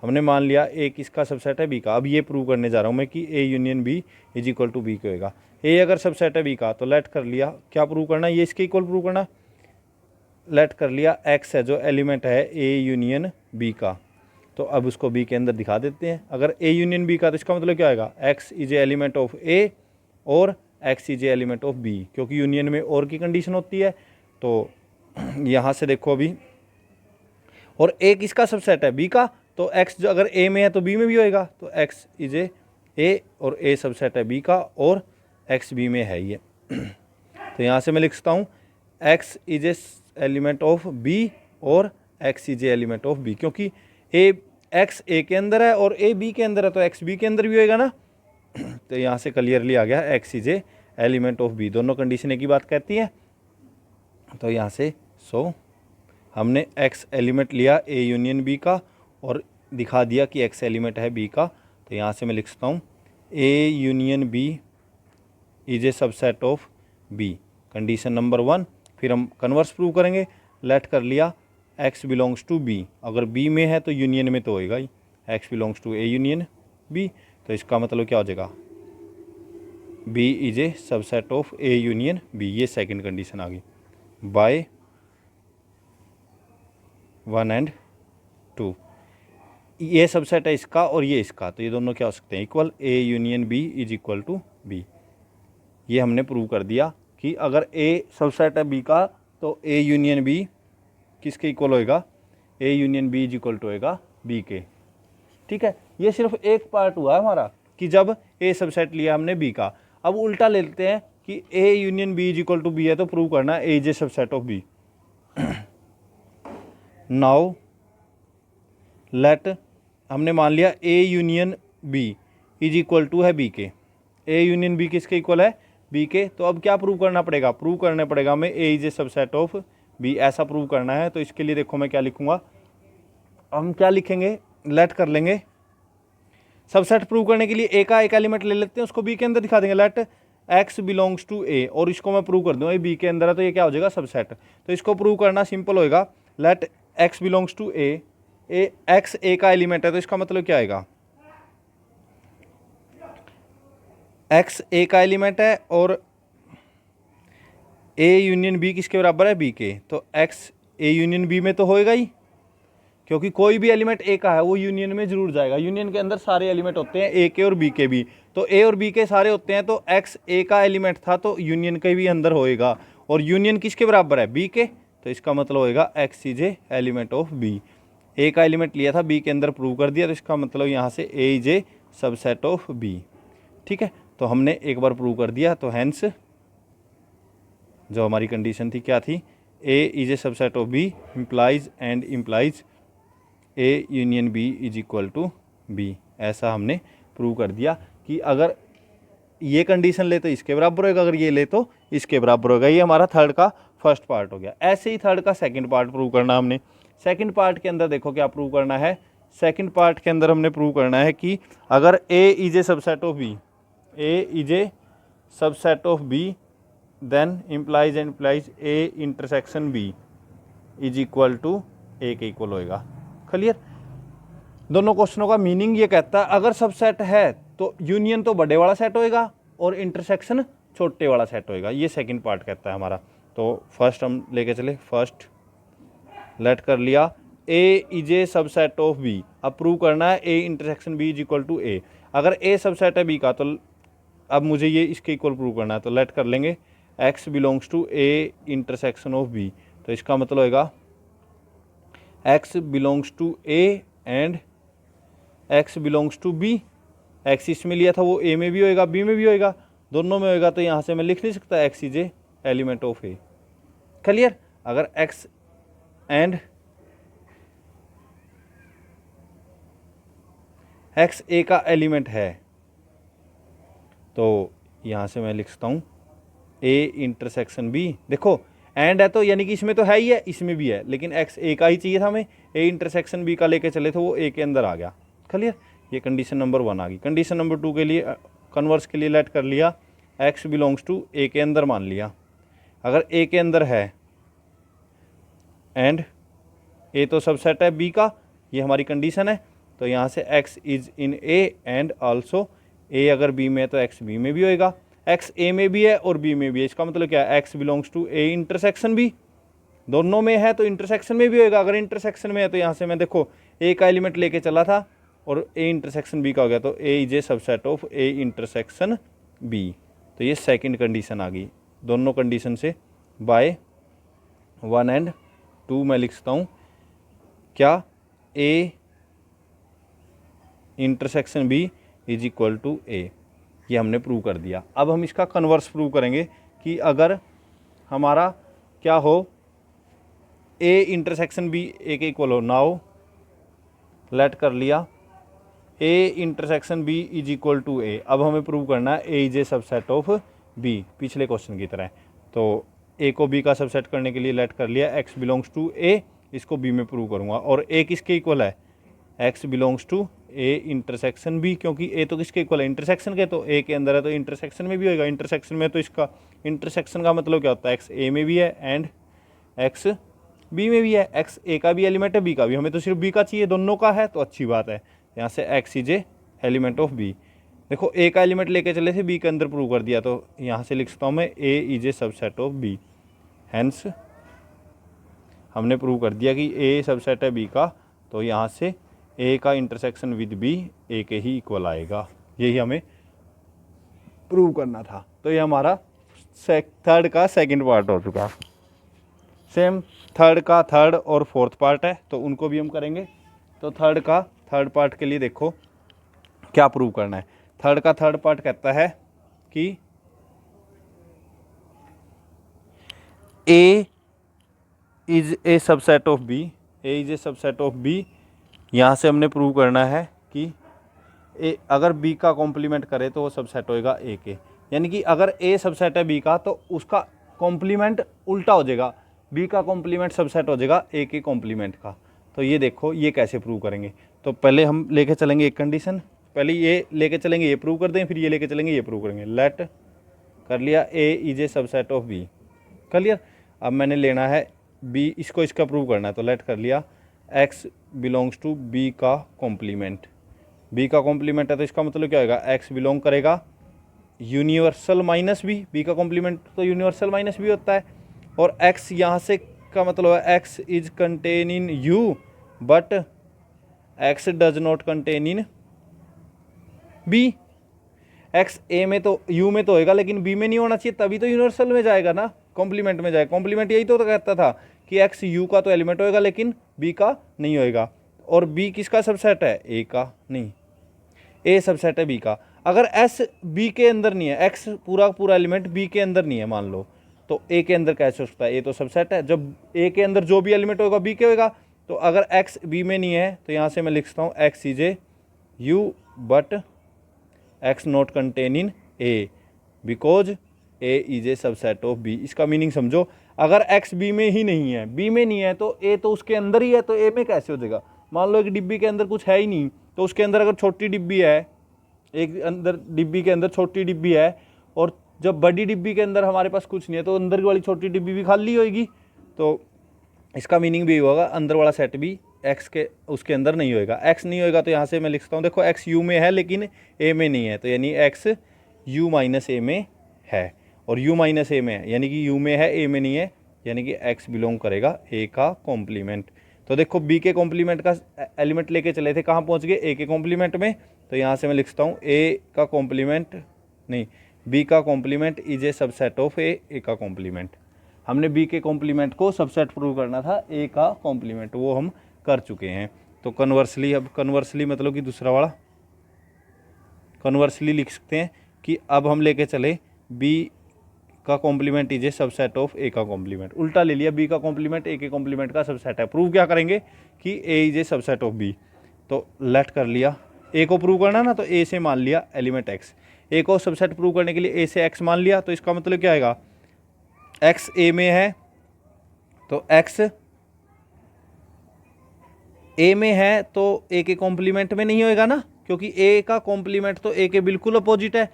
हमने मान लिया ए किसका सबसेट है, बी का। अब ये प्रूव करने जा रहा हूँ मैं कि A union B is equal to B के होएगा। ए अगर सबसेट है बी का तो लेट कर लिया क्या प्रूव करना, ये इसके इक्वल प्रूव करना। लेट कर लिया एक्स है जो एलिमेंट है ए यूनियन बी का, तो अब उसको बी के अंदर दिखा देते हैं। अगर ए यूनियन बी का तो इसका मतलब क्या आएगा, X is a element of A और X is a element of B, क्योंकि यूनियन में और की कंडीशन होती है। तो यहाँ से देखो अभी, और ए किसका सबसेट है, बी का, तो एक्स जो अगर ए में है तो बी में भी होएगा। तो एक्स इज ए और ए सबसेट है बी का और एक्स बी में है ये। तो यहाँ से मैं लिख सकता हूँ x is a element of B और X is a element of B, क्योंकि ए एक्स ए के अंदर है और ए बी के अंदर है तो एक्स बी के अंदर भी होएगा ना। तो यहाँ से क्लियरली आ गया x is a element of B, दोनों कंडीशन एक ही बात कहती है। तो यहाँ से हमने एक्स एलिमेंट लिया ए यूनियन बी का और दिखा दिया कि एक्स एलिमेंट है बी का। तो यहाँ से मैं लिख सकता हूँ A union B is a subset of B, condition number 1। फिर हम कन्वर्स प्रूव करेंगे। लेट कर लिया एक्स बिलोंग्स टू बी, अगर बी में है तो यूनियन में तो होएगा ही, X belongs to A union B. तो इसका मतलब क्या हो जाएगा, B is a subset of A union B, ये सेकंड कंडीशन आ गई। बाय 1 एंड 2, ये सबसेट है इसका और ये इसका, तो ये दोनों क्या हो सकते हैं, equal. A union B is equal to B, ये हमने प्रूव कर दिया कि अगर ए सबसेट है बी का तो ए यूनियन बी किसके इक्वल होएगा, A union B is equal to होएगा बी के। ठीक है, ये सिर्फ एक पार्ट हुआ है हमारा कि जब ए सबसेट लिया हमने बी का। अब उल्टा ले लेते हैं कि A union B is equal to B है, तो प्रूव करना है A is a subset of B. Now let, हमने मान लिया A union B is equal to है बी के। ए यूनियन बी किसके इक्वल है? बी के। तो अब क्या प्रूव करना पड़ेगा? प्रूव करना पड़ेगा हमें A is a subset of B, ऐसा प्रूव करना है। तो इसके लिए देखो मैं क्या लिखूंगा, हम क्या लिखेंगे, लेट कर लेंगे। सबसेट प्रूव करने के लिए ए का एक एलिमेंट ले लेते हैं, उसको बी के अंदर दिखा देंगे, late x belongs to A, और इसको मैं प्रूव कर दूंगा ये बी के अंदर है, तो ये क्या हो जाएगा? सबसेट। तो इसको प्रूव करना सिंपल होएगा, let x belongs to A, X A का एलिमेंट है, तो इसका मतलब क्या आएगा? एक्स ए का एलिमेंट है और ए यूनियन बी किसके बराबर है? बी के। तो एक्स ए यूनियन बी में तो होएगा ही, क्योंकि कोई भी एलिमेंट ए का है वो यूनियन में जरूर जाएगा। यूनियन के अंदर सारे एलिमेंट होते हैं ए के और बी के भी, तो ए और बी के सारे होते हैं, तो एक्स ए का एलिमेंट था तो यूनियन के भी अंदर होएगा, और यूनियन किसके बराबर है? बी के। तो इसका मतलब होएगा X is a element of B. A का एलिमेंट लिया था, बी के अंदर प्रूव कर दिया, तो इसका मतलब यहाँ से A is a subset of B. ठीक है, तो हमने एक बार प्रूव कर दिया, तो हैंस जो हमारी कंडीशन थी क्या थी? A is a subset of B implies and implies A union B is equal to B. ऐसा हमने प्रूव कर दिया कि अगर ये कंडीशन ले तो इसके बराबर होगा, अगर ये ले तो इसके बराबर होगा। ये हमारा थर्ड का फर्स्ट पार्ट हो गया। ऐसे ही थर्ड का सेकंड पार्ट प्रूव करना हमने। सेकंड पार्ट के अंदर देखो क्या प्रूव करना है। सेकंड पार्ट के अंदर हमने प्रूव करना है कि अगर A is a subset of B, A is a subset of B, then implies and implies A intersection B is equal to A के इक्वल होएगा। क्लियर? दोनों क्वेश्चनों का मीनिंग ये कहता है अगर सबसेट है तो यूनियन तो बड़े वाला सेट होएगा और इंटरसेक्शन छोटे वाला सेट होएगा। ये सेकंड पार्ट कहता है हमारा। तो फर्स्ट हम लेके चले, फर्स्ट लेट कर लिया A is a subset of B. अब प्रूव करना है A intersection B is equal to A. अगर ए सबसेट है बी का तो अब मुझे ये इसके इक्वल प्रूव करना है, तो लेट कर लेंगे x belongs to A intersection of B. तो इसका मतलब होगा x belongs to A and x belongs to B. X इसमें लिया था वो ए में भी होएगा बी में भी होएगा, दोनों में होएगा, तो यहाँ से मैं लिख नहीं सकता x is a element of A. Clear? अगर एक्स एंड एक्स ए का एलिमेंट है तो यहाँ से मैं लिख सकता हूँ ए इंटरसेक्शन बी। देखो एंड है तो यानी कि इसमें तो है ही है, इसमें भी है, लेकिन एक्स ए का ही चाहिए था हमें, ए इंटरसेक्शन बी का लेके चले तो वो ए के अंदर आ गया। क्लियर? ये कंडीशन नंबर 1 आ गई। कंडीशन नंबर 2 के लिए कन्वर्स के लिए लेट कर लिया एक्स बिलोंग्स टू ए के अंदर मान लिया। अगर ए के अंदर है एंड ए तो सबसेट है बी का, ये हमारी कंडीशन है, तो यहाँ से x is in A and also a अगर बी में है तो एक्स बी में भी होएगा, एक्स ए में भी है और बी में भी है। इसका मतलब क्या है? X belongs to A intersection B, दोनों में है तो इंटरसेक्शन में भी होएगा। अगर इंटरसेक्शन में है तो यहाँ से मैं देखो ए का एलिमेंट लेके चला था और ए इंटरसेक्शन बी का हो गया, तो A is a subset of A intersection B. तो ये सेकंड कंडीशन आ गई। दोनों कंडीशन से बाय 1 एंड 2 मैं लिख सकता हूँ क्या? A intersection B is equal to A. ये हमने प्रूव कर दिया। अब हम इसका कन्वर्स प्रूव करेंगे कि अगर हमारा क्या हो ए इंटरसेक्शन बी ए के इक्वल हो। नाउ लेट कर लिया A intersection B is equal to A. अब हमें प्रूव करना है A is a subset of B, पिछले क्वेश्चन की तरह। तो ए को बी का सबसेट करने के लिए लेट कर लिया एक्स बिलोंग्स टू ए, इसको बी में प्रूव करूँगा। और ए किसके इक्वल है? X belongs to A intersection B, क्योंकि ए तो किसके इक्वल है? इंटरसेक्शन के, तो ए के अंदर है तो इंटरसेक्शन में भी होएगा। इंटरसेक्शन में तो इसका इंटरसेक्शन का मतलब क्या होता है? एक्स ए में भी है एंड एक्स बी में भी है। एक्स ए का भी एलिमेंट है, बी का भी, हमें तो सिर्फ बी का चाहिए, दोनों का है तो अच्छी बात है। यहाँ से x is a element of B. देखो ए का एलिमेंट लेके चले थे, बी के अंदर प्रूव कर दिया, तो यहाँ से लिख सकता हूँ मैं A is a subset of B. Hence हमने प्रूव कर दिया कि ए सबसेट है बी का, तो यहाँ से ए का इंटरसेक्शन विद बी ए के ही इक्वल आएगा। यही हमें प्रूव करना था। तो ये हमारा थर्ड का सेकंड पार्ट हो चुका। सेम थर्ड का थर्ड और फोर्थ पार्ट है, तो उनको भी हम करेंगे। तो थर्ड पार्ट के लिए देखो क्या प्रूव करना है। थर्ड का थर्ड पार्ट कहता है कि A is a subset of B, A is a subset of B. यहाँ से हमने प्रूव करना है कि ए अगर बी का कॉम्प्लीमेंट करे तो वो सबसेट होएगा ए के, यानी कि अगर ए सबसेट है बी का तो उसका कॉम्प्लीमेंट उल्टा हो जाएगा, बी का कॉम्प्लीमेंट सबसेट हो जाएगा ए के कॉम्प्लीमेंट का। तो ये देखो ये कैसे प्रूव करेंगे। तो पहले हम लेके चलेंगे एक कंडीशन, पहले ये लेके चलेंगे ये प्रूव कर दें, फिर ये लेके चलेंगे ये प्रूव करेंगे। लेट कर लिया A is a subset of B, कर लिया। अब मैंने लेना है बी, इसको इसका प्रूव करना है, तो लेट कर लिया एक्स बिलोंग्स टू बी का कॉम्प्लीमेंट। बी का कॉम्प्लीमेंट है तो इसका मतलब क्या होगा, एक्स बिलोंग करेगा यूनिवर्सल माइनस बी, बी का कॉम्प्लीमेंट तो यूनिवर्सल माइनस बी होता है। और एक्स यहाँ से का मतलब है X is contain in U but x does not contain in B. X A में तो यू में तो होएगा लेकिन बी में नहीं होना चाहिए, तभी तो यूनिवर्सल में जाएगा ना, कॉम्प्लीमेंट में जाएगा। कॉम्प्लीमेंट यही तो कहता था कि एक्स यू का तो एलिमेंट होएगा लेकिन बी का नहीं होएगा। और बी किसका सबसेट है, ए का, नहीं ए सबसेट है बी का। अगर एस बी के अंदर नहीं है, एक्स पूरा पूरा एलिमेंट बी के अंदर नहीं है मान लो, तो ए के अंदर कैसे हो सकता है, ए तो सबसेट है। जब ए के अंदर जो भी एलिमेंट होगा बी के होगा, तो अगर एक्स बी में नहीं है तो यहाँ से मैं लिखता हूँ x is A U but x not contain in A because A is a subset of B. इसका मीनिंग समझो, अगर एक्स बी में ही नहीं है, बी में नहीं है तो ए तो उसके अंदर ही है, तो ए में कैसे हो जाएगा। मान लो एक डिब्बी के अंदर कुछ है ही नहीं, तो उसके अंदर अगर छोटी डिब्बी है, एक अंदर डिब्बी के अंदर छोटी डिब्बी है, और जब बड़ी डिब्बी के अंदर हमारे पास कुछ नहीं है तो अंदर वाली छोटी डिब्बी भी खाली होगी। तो इसका मीनिंग भी होगा अंदर वाला सेट भी एक्स के उसके अंदर नहीं होएगा। एक्स नहीं होएगा तो यहाँ से मैं लिखता हूँ, देखो एक्स यू में है लेकिन ए में नहीं है, तो यानी एक्स यू माइनस ए में है, और यू माइनस ए में है यानी कि यू में है ए में नहीं है, यानी कि एक्स बिलोंग करेगा ए का कॉम्प्लीमेंट। तो देखो बी के कॉम्प्लीमेंट का एलिमेंट लेके चले थे, कहाँ पहुँच गए, ए के कॉम्प्लीमेंट में। तो यहाँ से मैं लिखता हूँ ए का कॉम्प्लीमेंट नहीं, बी का complement is a subset of A का कॉम्प्लीमेंट। हमने बी के कॉम्प्लीमेंट को सबसेट प्रूव करना था ए का कॉम्प्लीमेंट, वो हम कर चुके हैं। तो कन्वर्सली, अब कन्वर्सली मतलब कि दूसरा वाला कन्वर्सली लिख सकते हैं कि अब हम लेके चले बी का complement is a subset of A का कॉम्प्लीमेंट। उल्टा ले लिया, बी का कॉम्प्लीमेंट ए के कॉम्प्लीमेंट का सबसेट है। प्रूव क्या करेंगे कि A is a subset of B. तो लेट कर लिया, ए को प्रूव करना ना, तो ए से मान लिया एलिमेंट एक्स, ए को सबसेट प्रूव करने के लिए ए से एक्स मान लिया। तो इसका मतलब क्या आएगा, एक्स ए में है तो एक्स ए में है तो ए के कॉम्प्लीमेंट में नहीं होएगा ना, क्योंकि ए का कॉम्प्लीमेंट तो ए के बिल्कुल अपोजिट है।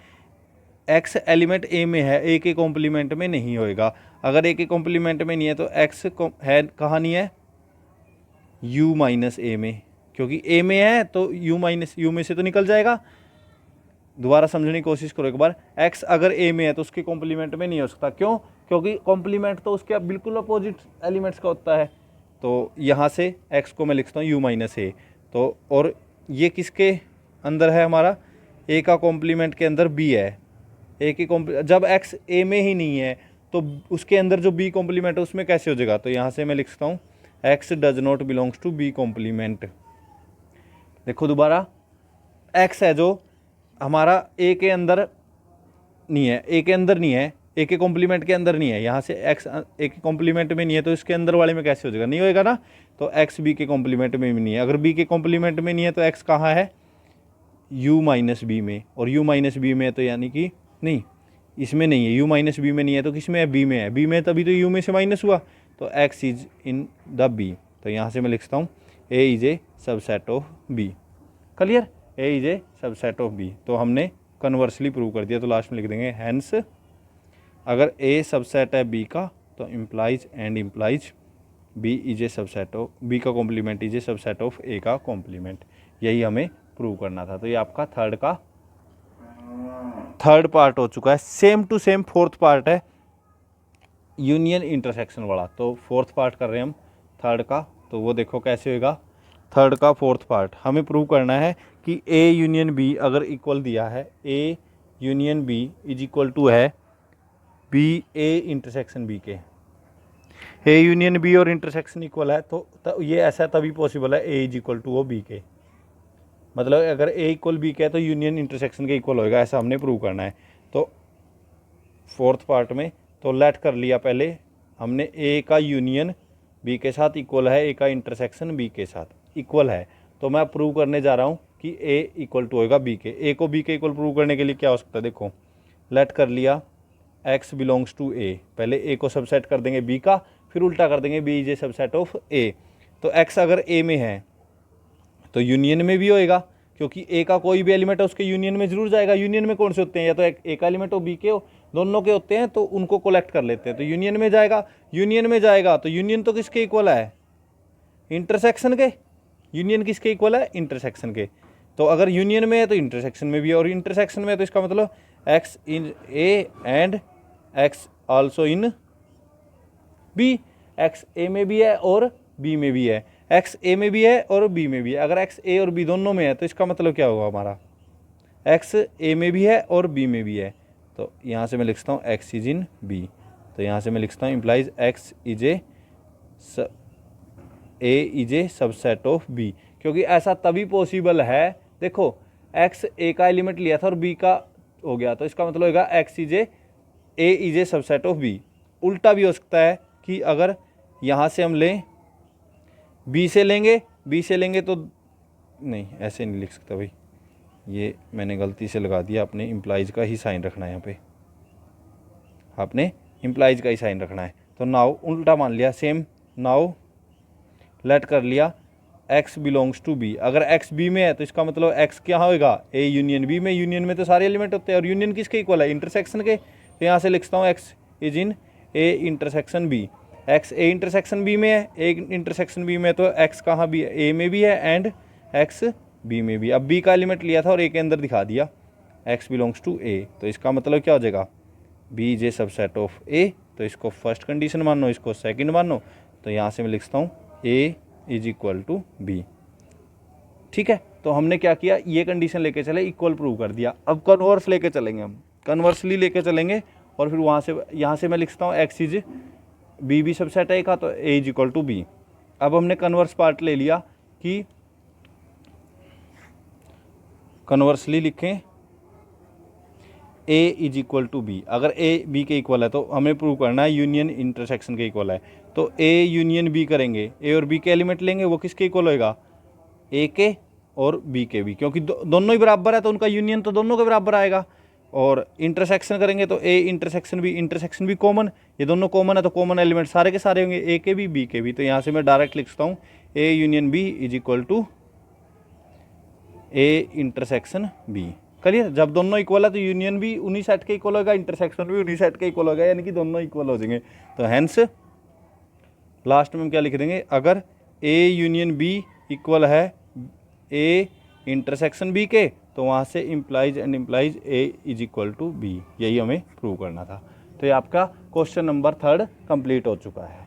एक्स एलिमेंट ए में है, ए के कॉम्प्लीमेंट में नहीं होएगा। अगर ए के कॉम्प्लीमेंट में नहीं है तो एक्स है कहाँ नहीं है, यू माइनस ए में, क्योंकि ए में है तो यू माइनस यू में से तो निकल जाएगा। दोबारा समझने की कोशिश करो एक बार, एक्स अगर ए में है तो उसके कॉम्प्लीमेंट में नहीं हो सकता, क्यों, क्योंकि कॉम्प्लीमेंट तो उसके बिल्कुल अपोजिट एलिमेंट्स का होता है। तो यहाँ से एक्स को मैं लिखता हूँ यू माइनस ए। तो और ये किसके अंदर है हमारा, ए का कॉम्प्लीमेंट के अंदर बी है। ए की जब एक्स ए में ही नहीं है तो उसके अंदर जो बी कॉम्प्लीमेंट है उसमें कैसे हो जाएगा। तो यहाँ से मैं लिखता हूँ x does not belongs to B complement. देखो दोबारा, एक्स है जो हमारा ए के अंदर नहीं है, ए के अंदर नहीं है, ए के कॉम्प्लीमेंट के अंदर नहीं है। यहाँ से एक्स ए के कॉम्प्लीमेंट में नहीं है तो इसके अंदर वाले में कैसे हो जाएगा, नहीं होएगा ना। तो एक्स बी के कॉम्प्लीमेंट में भी नहीं है। अगर बी के कॉम्प्लीमेंट में नहीं है तो एक्स कहाँ है, यू माइनस बी में, और यू माइनस बी में है तो यानी कि नहीं, इसमें नहीं है, यू माइनस बी में नहीं है तो किस में है, बी में है। बी में तभी तो यू में से माइनस हुआ, तो X is in the B. तो यहाँ से मैं लिखता हूँ A is a subset of B. Clear, A is a subset of B. तो हमने कन्वर्सली प्रूव कर दिया। तो लास्ट में लिख देंगे हैंस अगर ए सबसेट है बी का तो implies and implies B is a subset of B का complement is a subset of A का कॉम्प्लीमेंट। यही हमें प्रूव करना था। तो ये आपका थर्ड पार्ट हो चुका है। Same to same fourth part है यूनियन इंटरसेक्शन वाला। तो फोर्थ पार्ट कर रहे हैं हम थर्ड का, तो वो देखो कैसे होगा। थर्ड का फोर्थ पार्ट हमें प्रूव करना है कि ए यूनियन बी अगर इक्वल दिया है, A union B is equal to है बी ए इंटरसेक्शन बी के। ए यूनियन बी और इंटरसेक्शन इक्वल है तो ये ऐसा तभी पॉसिबल है ए इज इक्वल टू वो बी के। मतलब अगर ए इक्वल बी के है तो यूनियन इंटरसेक्शन के इक्वल होएगा, ऐसा हमने प्रूव करना है। तो फोर्थ पार्ट में तो लेट कर लिया पहले हमने ए का यूनियन बी के साथ इक्वल है, ए का इंटरसेक्शन बी के साथ इक्वल है, तो मैं प्रूव करने जा रहा हूँ कि ए इक्वल टू होएगा बी के। ए को बी के इक्वल प्रूव करने के लिए क्या हो सकता है, देखो लेट कर लिया x बिलोंग्स टू ए, पहले ए को सबसेट कर देंगे बी का, फिर उल्टा कर देंगे B is a subset of A. तो x अगर ए में है तो यूनियन में भी होएगा, क्योंकि ए का कोई भी एलिमेंट है उसके यूनियन में जरूर जाएगा। यूनियन में कौन से होते हैं, या तो ए का एलिमेंट हो बी के हो, दोनों के होते हैं, तो उनको कलेक्ट कर लेते हैं, तो यूनियन में जाएगा। यूनियन में जाएगा तो यूनियन तो किसके इक्वल है, इंटरसेक्शन के। यूनियन किसके इक्वल है, इंटरसेक्शन के। तो अगर यूनियन में है तो इंटरसेक्शन में भी है, और इंटरसेक्शन में है तो इसका मतलब X in A and X also in B. X A में भी है और बी में भी है, एक्स ए में भी है और बी में भी है। अगर एक्स ए और बी दोनों में है तो इसका मतलब क्या होगा हमारा, एक्स ए में भी है और बी में भी है। तो यहाँ से मैं लिखता हूँ एक्स इज इन बी, तो यहाँ से मैं लिखता हूँ implies x is A is a subset of B, क्योंकि ऐसा तभी पॉसिबल है। देखो एक्स ए का एलिमेंट लिया था और बी का हो गया, तो इसका मतलब होगा x is A is a subset of B. उल्टा भी हो सकता है कि अगर यहाँ से हम लें बी से लेंगे तो नहीं, ऐसे नहीं लिख सकता भाई, ये मैंने गलती से लगा दिया। आपने इम्प्लाइज का ही साइन रखना है, यहाँ पे आपने इम्प्लाइज का ही साइन रखना है। तो नाउ उल्टा मान लिया, सेम नाउ लेट कर लिया x बिलोंग्स टू बी। अगर x बी में है तो इसका मतलब x क्या होगा, a यूनियन बी में। यूनियन में तो सारे एलिमेंट होते हैं, और यूनियन किसके इक्वल है, इंटरसेक्शन के। तो यहाँ से लिखता हूँ x is in a intersection b। x a intersection b में है, a इंटरसेक्शन b में, तो x कहाँ भी है, a में भी है एंड x b में भी। अब b का एलिमेंट लिया था और a के अंदर दिखा दिया x बिलोंग्स टू a, तो इसका मतलब क्या हो जाएगा, b is a subset of a। तो इसको फर्स्ट कंडीशन मानो, इसको सेकंड मानो, तो यहाँ से मैं लिखता हूँ a is equal to B. ठीक है, तो हमने क्या किया, ये कंडीशन लेके चले, इक्वल प्रूव कर दिया। अब कन्वर्स लेके चलेंगे, हम कन्वर्सली लेके चलेंगे, और फिर वहाँ से यहाँ से मैं लिखता हूँ एक्स इज बी भी सबसेट है का, तो A is equal to B. अब हमने कन्वर्स पार्ट ले लिया कि कन्वर्सली लिखें ए इज इक्वल टू बी। अगर ए बी के इक्वल है तो हमें प्रूव करना है यूनियन इंटरसेक्शन के इक्वल है। तो ए यूनियन बी करेंगे, ए और बी के एलिमेंट लेंगे, वो किसके इक्वल होएगा, ए के और बी के भी, क्योंकि दोनों ही बराबर है तो उनका यूनियन तो दोनों के बराबर आएगा। और इंटरसेक्शन करेंगे तो ए इंटरसेक्शन भी कॉमन, ये दोनों कॉमन है तो कॉमन एलिमेंट सारे के सारे होंगे, ए के भी बी के भी। तो यहाँ से मैं डायरेक्ट लिख सकता हूँ A union B is equal to A intersection B. Clear, जब दोनों इक्वल है तो यूनियन भी उन्हीं सेट के इक्वल होगा, इंटरसेक्शन भी उन्हीं सेट के इक्वल होगा, यानी कि दोनों इक्वल हो जाएंगे। तो हेंस लास्ट में हम क्या लिख देंगे, अगर ए यूनियन बी इक्वल है ए इंटरसेक्शन बी के, तो वहाँ से implies and implies A is equal to B, यही हमें प्रूव करना था। तो ये आपका क्वेश्चन नंबर 3 कंप्लीट हो चुका है।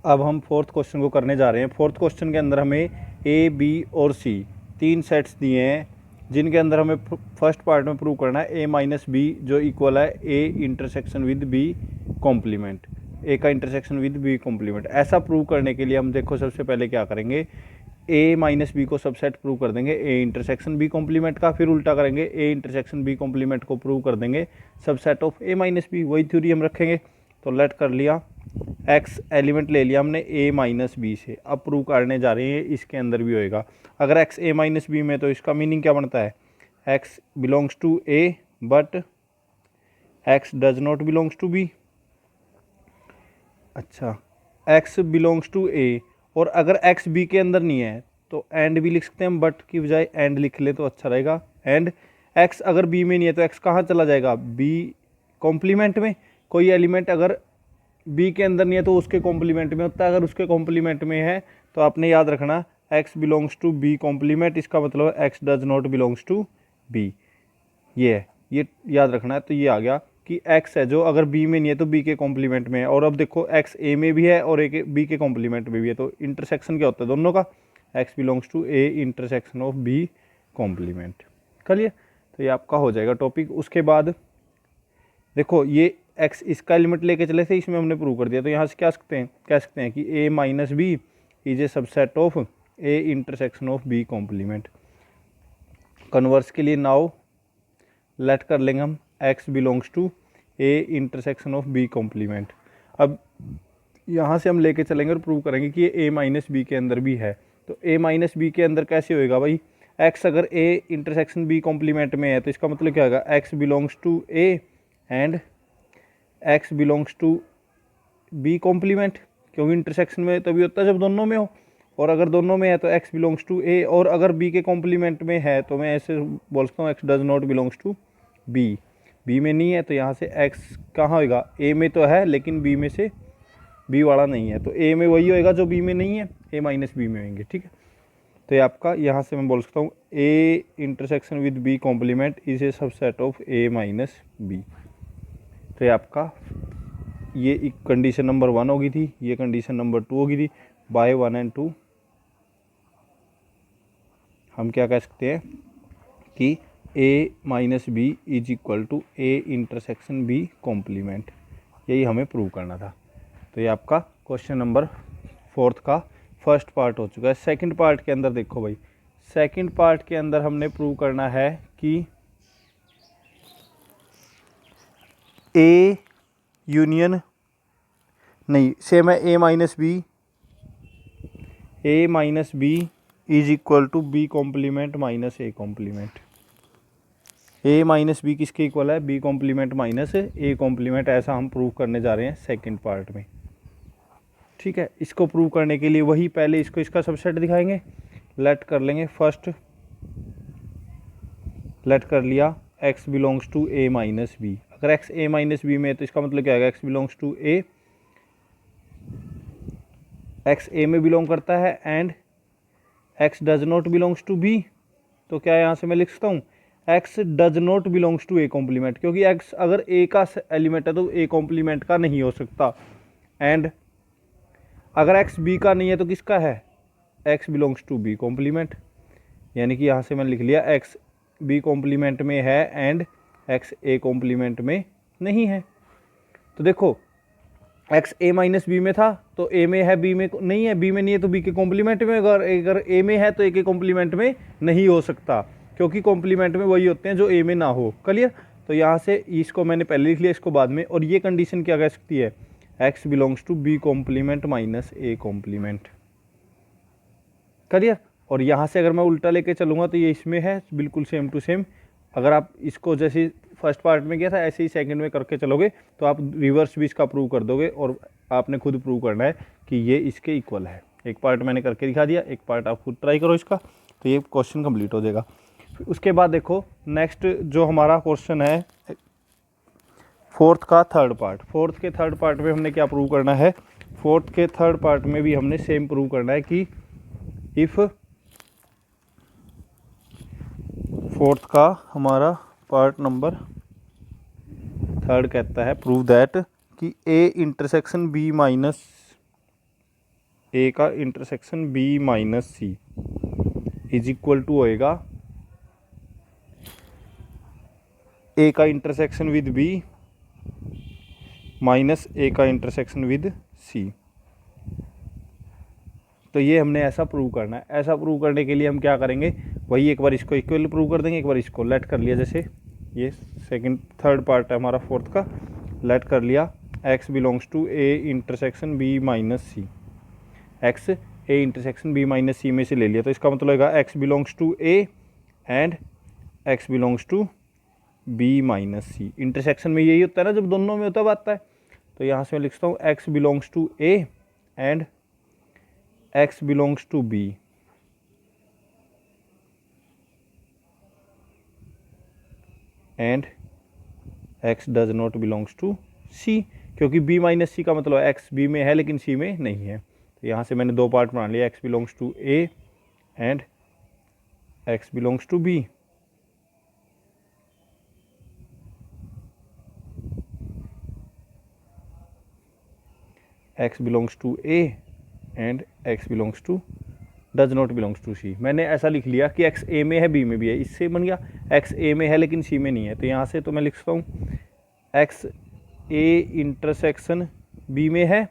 अब हम फोर्थ क्वेश्चन को करने जा रहे हैं। फोर्थ क्वेश्चन के अंदर हमें ए बी और सी 3 सेट्स दिए हैं, जिनके अंदर हमें फर्स्ट पार्ट में प्रूव करना है ए माइनस बी जो इक्वल है A intersection with B complement, A का इंटरसेक्शन विद बी कॉम्प्लीमेंट। ऐसा प्रूव करने के लिए हम देखो सबसे पहले क्या करेंगे, ए माइनस बी को सबसेट प्रूव कर देंगे ए इंटरसेक्शन बी कॉम्प्लीमेंट का, फिर उल्टा करेंगे ए इंटरसेक्शन बी कॉम्प्लीमेंट को प्रूव कर देंगे subset of A minus B, वही थ्योरी हम रखेंगे। तो लेट कर लिया एक्स एलिमेंट ले लिया हमने ए माइनस बी से, अब प्रूव करने जा रहे हैं इसके अंदर भी होएगा। अगर एक्स ए माइनस बी में, तो इसका मीनिंग क्या बनता है, x belongs to A but x does not belongs to B. अच्छा, एक्स बिलोंग्स टू ए, और अगर एक्स बी के अंदर नहीं है तो एंड भी लिख सकते हैं हम, बट की बजाय एंड लिख ले तो अच्छा रहेगा। एंड एक्स अगर बी में नहीं है तो एक्स कहाँ चला जाएगा, बी कॉम्प्लीमेंट में। कोई एलिमेंट अगर बी के अंदर नहीं है तो उसके कॉम्प्लीमेंट में होता है, अगर उसके कॉम्प्लीमेंट में है तो आपने याद रखना x belongs to B complement, इसका मतलब x does not belongs to B, ये है, ये याद रखना है। तो ये आ गया कि एक्स है जो अगर बी में नहीं है तो बी के कॉम्प्लीमेंट में है, और अब देखो एक्स ए में भी है और ए के बी के कॉम्प्लीमेंट में भी है, तो इंटरसेक्शन क्या होता है दोनों का, x belongs to A intersection of B complement. चलिए, तो ये आपका हो जाएगा टॉपिक। उसके बाद देखो ये एक्स इसका एलिमेंट लेके चले थे, इसमें हमने प्रूव कर दिया, तो यहाँ से क्या कह सकते हैं कि A minus B is a subset of A intersection of B complement. Converse के लिए नाउ लेट कर लेंगे हम X belongs to A intersection of B complement. अब यहाँ से हम लेके चलेंगे और प्रूव करेंगे कि ये ए माइनस बी के अंदर भी है। तो ए माइनस बी के अंदर कैसे होएगा भाई, एक्स अगर ए इंटरसेक्शन बी कॉम्प्लीमेंट में है तो इसका मतलब क्या होगा, x belongs to A and x belongs to B complement, क्योंकि इंटरसेक्शन में तभी होता है जब दोनों में हो, और अगर दोनों में है तो एक्स बिलोंग्स टू ए, और अगर बी के कॉम्प्लीमेंट में है तो मैं ऐसे बोल सकता हूँ x does not belongs to B. B में नहीं है तो यहाँ से एक्स कहाँ होएगा, ए में तो है लेकिन बी में से बी वाला नहीं है, तो ए में वही होएगा जो बी में नहीं है, ए माइनस बी में होंगे। ठीक है, तो ये आपका यहाँ से मैं बोल सकता हूँ A intersection with B complement is a subset of A minus B. तो ये आपका ये एक कंडीशन नंबर 1 होगी थी, ये कंडीशन नंबर 2 होगी थी। बाय 1 एंड 2 हम क्या कह सकते हैं कि A minus B is equal to A intersection B complement, यही हमें प्रूव करना था। तो ये आपका क्वेश्चन नंबर 4 का फर्स्ट पार्ट हो चुका है। सेकंड पार्ट के अंदर देखो भाई, सेकंड पार्ट के अंदर हमने प्रूव करना है कि ए यूनियन नहीं सेम है A minus B is equal to B complement minus A complement. A minus B किसके इक्वल है, B complement minus A complement, ऐसा हम प्रूव करने जा रहे हैं सेकंड पार्ट में। ठीक है, इसको प्रूव करने के लिए वही पहले इसको इसका सबसेट दिखाएंगे। लेट कर लेंगे फर्स्ट, लेट कर लिया x belongs to A minus B. अगर x ए माइनस बी में है तो इसका मतलब क्या है, x belongs to A, x A में बिलोंग करता है and x does not belongs to B. तो क्या यहाँ से मैं लिख सकता हूँ x does not belongs to A complement, क्योंकि x अगर a का एलिमेंट है तो a कॉम्प्लीमेंट का नहीं हो सकता। एंड अगर x b का नहीं है तो किसका है, x belongs to B complement, यानी कि यहाँ से मैंने लिख लिया x बी कॉम्प्लीमेंट में है एंड x ए कॉम्प्लीमेंट में नहीं है। तो देखो x ए माइनस बी में था तो a में है, b में नहीं है, b में नहीं है तो b के कॉम्प्लीमेंट में, अगर a में है तो a के कॉम्प्लीमेंट में नहीं हो सकता, क्योंकि कॉम्प्लीमेंट में वही होते हैं जो a में ना हो। क्लियर, तो यहाँ से इसको मैंने पहले लिख लिया, इसको बाद में। और ये कंडीशन क्या कह सकती है, x belongs to B complement minus A complement. Clear, और यहाँ से अगर मैं उल्टा लेके चलूँगा तो ये इसमें है बिल्कुल सेम टू सेम। अगर आप इसको जैसे फर्स्ट पार्ट में किया था ऐसे ही सेकंड में करके चलोगे तो आप रिवर्स भी इसका प्रूव कर दोगे, और आपने खुद प्रूव करना है कि ये इसके इक्वल है। एक पार्ट मैंने करके दिखा दिया, एक पार्ट आप खुद ट्राई करो इसका, तो ये क्वेश्चन कंप्लीट हो जाएगा। उसके बाद देखो नेक्स्ट जो हमारा क्वेश्चन है फोर्थ का थर्ड पार्ट। फोर्थ के थर्ड पार्ट में हमने क्या प्रूव करना है, फोर्थ के थर्ड पार्ट में भी हमने सेम प्रूव करना है कि इफ़ फोर्थ का हमारा पार्ट नंबर थर्ड कहता है प्रूव दैट कि A intersection B minus A का intersection B minus C is equal to होएगा ए का intersection with B minus A का इंटरसेक्शन विद सी। तो ये हमने ऐसा प्रूव करना है। ऐसा प्रूव करने के लिए हम क्या करेंगे, वही एक बार इसको इक्वल प्रूव कर देंगे, एक बार इसको लेट कर लिया। जैसे ये सेकंड थर्ड पार्ट है हमारा फोर्थ का, लेट कर लिया x belongs to A intersection B minus C, X A intersection B minus C में से ले लिया, तो इसका मतलब होगा x belongs to A and x belongs to B minus C. Intersection में यही होता है ना, जब दोनों में होता आता है। तो यहाँ से मैं लिखता हूँ x belongs to A and x belongs to B and x does not belongs to c, क्योंकि b माइनस सी का मतलब x b में है लेकिन c में नहीं है। तो यहाँ से मैंने दो पार्ट बना लिया, x belongs to a and x belongs to b। x belongs to a and x belongs to does not belongs to C. मैंने ऐसा लिख लिया कि x a में है b में भी है, इससे बन गया x a में है लेकिन c में नहीं है। तो यहाँ से तो मैं लिख सकता हूँ x a इंटरसेक्शन b में है,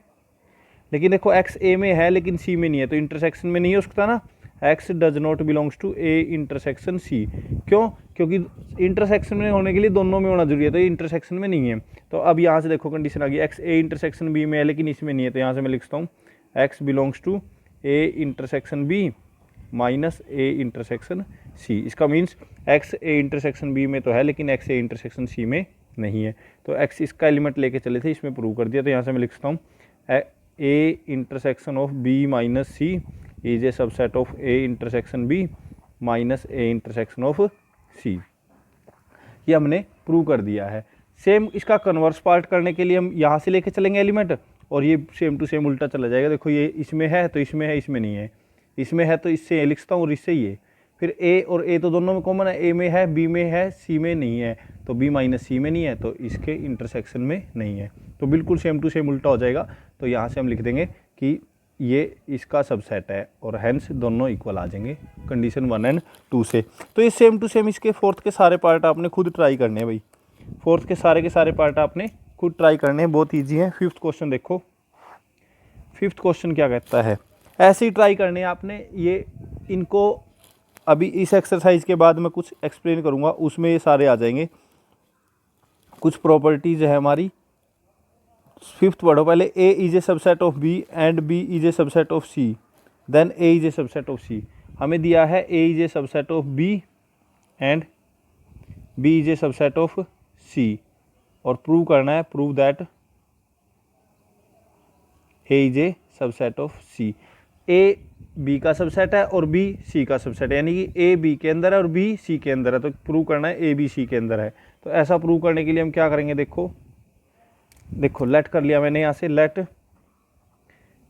लेकिन देखो x a में है लेकिन c में नहीं है, तो इंटरसेक्शन में नहीं हो सकता ना। x does not belongs to a intersection c, क्यों? क्योंकि इंटरसेक्शन में होने के लिए दोनों में होना जरूरी है, तो ये इंटरसेक्शन में नहीं है। तो अब यहाँ से देखो कंडीशन आ गई, एक्स ए इंटरसेक्शन बी में है लेकिन इसमें नहीं है, तो यहाँ से मैं लिखता हूँ x belongs to A intersection B minus A intersection C. इसका means X A intersection B में तो है लेकिन एक्स ए इंटरसेक्शन सी में नहीं है। तो एक्स इसका एलिमेंट लेके चले थे, इसमें प्रूव कर दिया। तो यहाँ से मैं लिखता हूँ A intersection of B minus C is a subset of A intersection B minus A intersection of C. ये हमने प्रूव कर दिया है। सेम इसका कन्वर्स पार्ट करने के लिए हम यहाँ से लेके चलेंगे एलिमेंट, और ये सेम टू सेम उल्टा चला जाएगा। देखो ये इसमें है तो इसमें है, इसमें नहीं है, इसमें है तो इससे ए लिखता हूँ और इससे ये, फिर ए और ए तो दोनों में कॉमन है, ए में है, बी में है, सी में नहीं है, तो बी माइनस सी में नहीं है, तो इसके इंटरसेक्शन में नहीं है। तो बिल्कुल सेम टू सेम उल्टा हो जाएगा। तो यहाँ से हम लिख देंगे कि ये इसका सबसेट है और हैंस दोनों इक्वल आ जाएंगे कंडीशन 1 एंड 2 से। तो ये सेम टू सेम इसके फोर्थ के सारे पार्ट आपने खुद ट्राई करने हैं भाई, फोर्थ के सारे पार्ट आपने खुद ट्राई करने हैं, बहुत ईजी है। फिफ्थ क्वेश्चन देखो, फिफ्थ क्वेश्चन क्या कहता है, ऐसे ही ट्राई करने हैं आपने। ये इनको अभी इस एक्सरसाइज के बाद मैं कुछ एक्सप्लेन करूँगा, उसमें ये सारे आ जाएंगे। कुछ प्रॉपर्टीज़ है हमारी। फिफ्थ पढ़ो पहले, A is a subset of B and B is a subset of C, then A is a subset of C. हमें दिया है A is a subset of B and B is a subset of C, और prove करना है, prove that A is a subset of C. A B का subset है और B C का सबसेट है, यानी कि ए बी के अंदर है और बी सी के अंदर है, तो प्रूव करना है ए बी सी के अंदर है। तो ऐसा प्रूव करने के लिए हम क्या करेंगे, देखो लेट कर लिया मैंने यहाँ से, let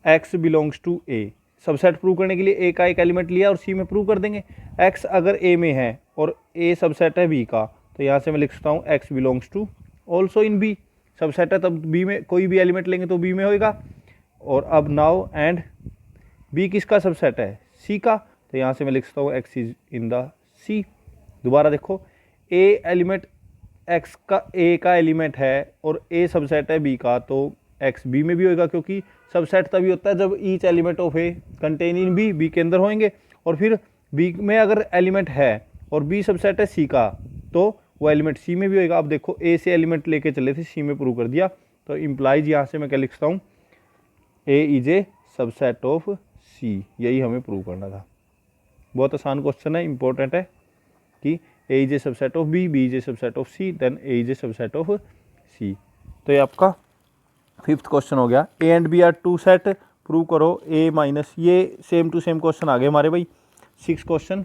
x belongs to A. Subset prove करने के लिए ए का एक एलिमेंट लिया और सी में प्रूव कर देंगे। एक्स अगर ए में है और ए सबसेट है बी का, तो यहाँ से मैं लिख सकता हूँ x belongs to also in B. Subset है तब बी में कोई भी एलिमेंट लेंगे तो बी में होएगा। और अब नाउ एंड बी किसका सबसेट है, सी का, तो यहाँ से मैं लिख सकता हूँ एक्स इज इन द सी। दोबारा देखो, ए एलिमेंट एक्स का ए का एलिमेंट है और ए सबसेट है बी का, तो एक्स बी में भी होएगा, क्योंकि सबसेट तभी होता है जब each element of A contain in B, B के अंदर होंगे। और फिर बी में अगर एलिमेंट है और बी सबसेट है सी का, तो वो एलिमेंट सी में भी होएगा। अब देखो ए से एलिमेंट लेके चले थे, सी में प्रूव कर दिया, तो इम्प्लाइज यहाँ से मैं क्या लिखता हूँ, A is a subset of सी। यही हमें प्रूव करना था। बहुत आसान क्वेश्चन है, इंपॉर्टेंट है कि A is a subset of B, B is a subset of C, then A is a subset of C. तो ये आपका फिफ्थ क्वेश्चन हो गया। A and B are two set, prove करो ए माइनस, ये same to same question आ गए हमारे भाई। सिक्स क्वेश्चन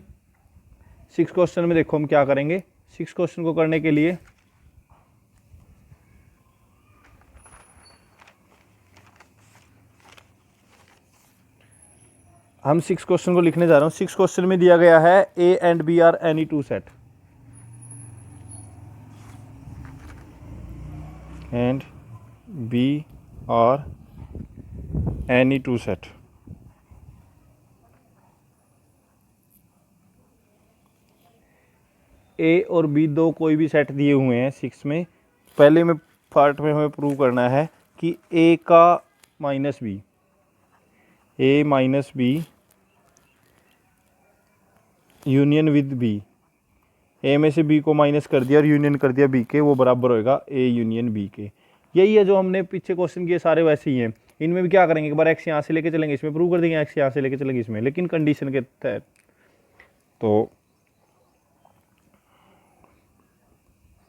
में देखो हम क्या करेंगे। सिक्स क्वेश्चन को करने के लिए हम सिक्स क्वेश्चन को लिखने जा रहे हूँ। सिक्स क्वेश्चन में दिया गया है A and B are any two set, and B are any two set. A और बी दो कोई भी सेट दिए हुए हैं सिक्स में। पहले में पार्ट में हमें प्रूव करना है कि ए का minus B, A minus B union with B, A में से बी को माइनस कर दिया और यूनियन कर दिया बी के, वो बराबर होएगा ए यूनियन बी के। यही है जो हमने पीछे क्वेश्चन किए, सारे वैसे ही हैं। इनमें भी क्या करेंगे, एक बार एक्स यहाँ से लेके चलेंगे, इसमें प्रूव कर देंगे, एक्स यहाँ से लेके चलेंगे इसमें, लेकिन कंडीशन के तहत। तो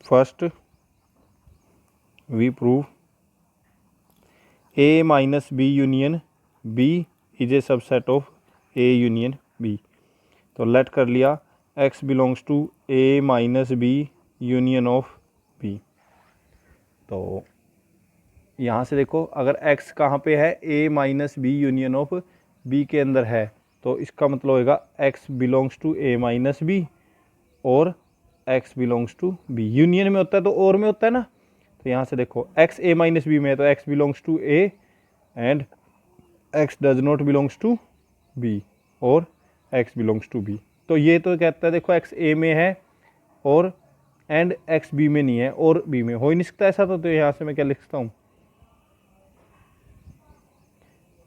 first we prove A minus B union B is a subset of A union B. तो लेट कर लिया x belongs to A minus B union of B. तो यहाँ से देखो, अगर x कहाँ पे है, a minus B union of b के अंदर है, तो इसका मतलब होएगा x belongs to a minus B और x belongs to b। Union में होता है तो और में होता है ना, तो यहाँ से देखो x a माइनस बी में है तो x belongs to a and x does not belongs to b और x बिलोंग्स टू b। तो ये तो कहता है देखो x a में है और एंड x b में नहीं है और b में हो ही नहीं सकता ऐसा। तो यहाँ से मैं क्या लिखता हूँ,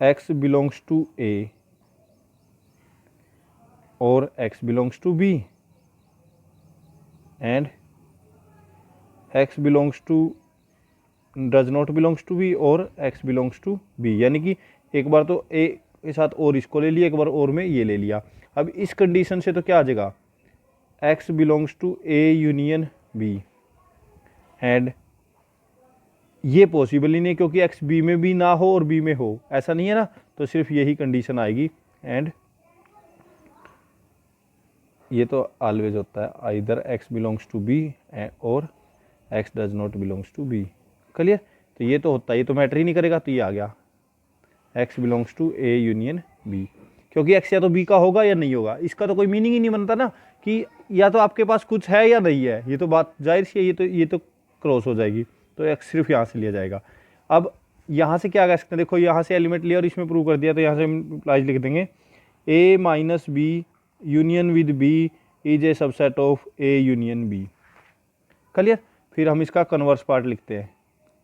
x बिलोंग्स टू a और x belongs to b, and x belongs to does not belongs to B और x बिलोंग्स टू बी, यानी कि एक बार तो a के साथ और इसको ले लिया, एक बार और में ये ले लिया। अब इस कंडीशन से तो क्या आ जाएगा, x belongs to a union b, and ये पॉसिबल ही नहीं क्योंकि x b में भी ना हो और b में हो, ऐसा नहीं है ना, तो सिर्फ यही कंडीशन आएगी। एंड ये तो ऑलवेज होता है either x belongs to b और x does not belongs to b, clear. तो ये तो होता है, ये तो मैटर ही नहीं करेगा, तो ये आ गया x belongs to a union b, क्योंकि x या तो b का होगा या नहीं होगा, इसका तो कोई मीनिंग ही नहीं बनता ना कि या तो आपके पास कुछ है या नहीं है, ये तो बात जाहिर सी है, ये तो क्रॉस हो जाएगी, तो x सिर्फ यहाँ से लिया जाएगा। अब यहाँ से क्या कह सकते हैं, देखो यहाँ से एलिमेंट लिया और इसमें प्रूव कर दिया, तो यहाँ से हम इम्प्लाइज लिख देंगे a minus B union with b is a subset of a union b, clear. फिर हम इसका कन्वर्स पार्ट लिखते हैं,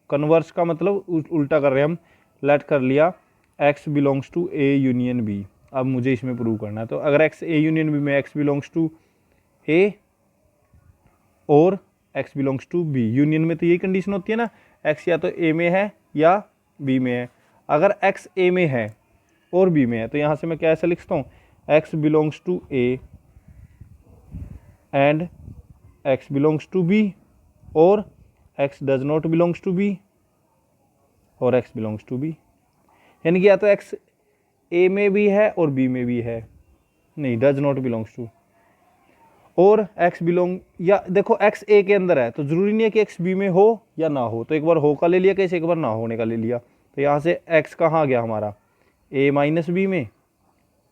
कन्वर्स का मतलब उल्टा कर रहे हैं हम, लेट कर लिया x belongs to a union b। अब मुझे इसमें प्रूव करना है, तो अगर x a यूनियन b में x बिलोंग्स टू a और x belongs to b, union में तो यही कंडीशन होती है ना, x या तो a में है या b में है। अगर x a में है और b में है, तो यहाँ से मैं क्या ऐसा लिख सकता हूँ, x belongs to a and x belongs to b और x does not belongs to b और x बिलोंग्स टू b, यानी कि या तो x a में भी है और b में भी है, नहीं डज नॉट बिलोंग्स टू, और x बिलोंग, या देखो x a के अंदर है तो जरूरी नहीं है कि x b में हो या ना हो, तो एक बार हो का ले लिया कैसे, एक बार ना होने का ले लिया, तो यहाँ से x कहाँ आ गया हमारा a माइनस बी में,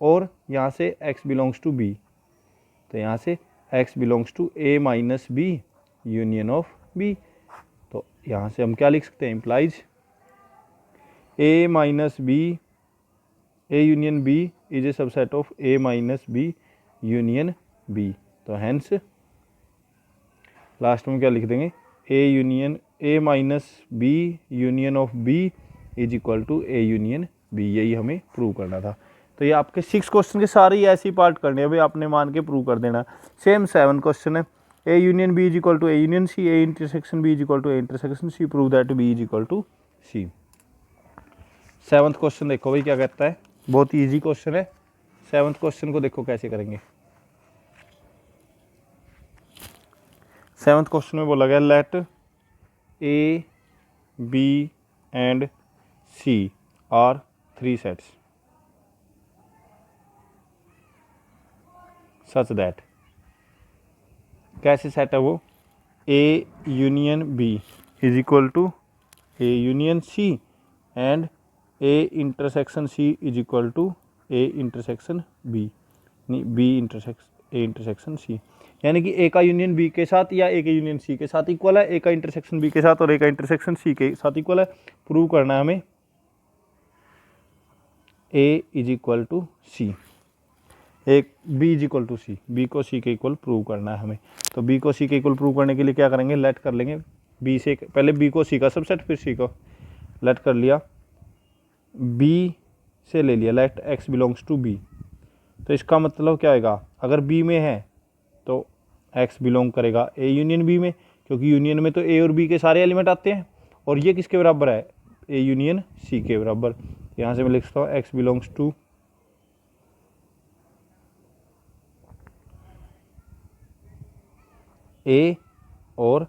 और यहाँ से x बिलोंग्स टू b, तो यहाँ से x belongs to a minus B union of b। तो यहाँ से हम क्या लिख सकते हैं, implies a minus B a union b is a subset of a minus B union b। तो हैंस लास्ट में क्या लिख देंगे, a minus B union of b is equal to a union b, यही हमें प्रूव करना था। तो ये आपके 6 क्वेश्चन के सारे ही ऐसी पार्ट करने हैं, भाई आपने मान के प्रूव कर देना। सेम 7 क्वेश्चन है, a union b is equal to a union c, a intersection b is equal to a intersection c, prove that b is equal to c। 7th question देखो भाई क्या कहता है, बहुत ईजी क्वेश्चन है। 7th question को देखो कैसे करेंगे। 7th क्वेश्चन में बोला गया let a b and c are 3 sets such that, कैसे सेट है वो, a union b is equal to a union c and a intersection c is equal to a intersection b, नहीं b intersection a intersection c, यानी कि a का union b के साथ या a के यूनियन c के साथ इक्वल है, a का इंटरसेक्शन b के साथ और a का इंटरसेक्शन c के साथ इक्वल है। प्रूव करना है हमें a is equal to c, एक b is equal to c, b को c के इक्वल प्रूव करना है हमें। तो b को c के इक्वल प्रूव करने के लिए क्या करेंगे, लेट कर लेंगे b से, पहले b को c का सबसेट फिर c को, लेट कर लिया b से ले लिया let x belongs to b। तो इसका मतलब क्या आएगा, अगर b में है तो x बिलोंग करेगा a यूनियन b में, क्योंकि यूनियन में तो a और b के सारे एलिमेंट आते हैं, और ये किसके बराबर है, a यूनियन c के बराबर। यहाँ से मैं लिख सकता हूँ x बिलोंग्स टू a और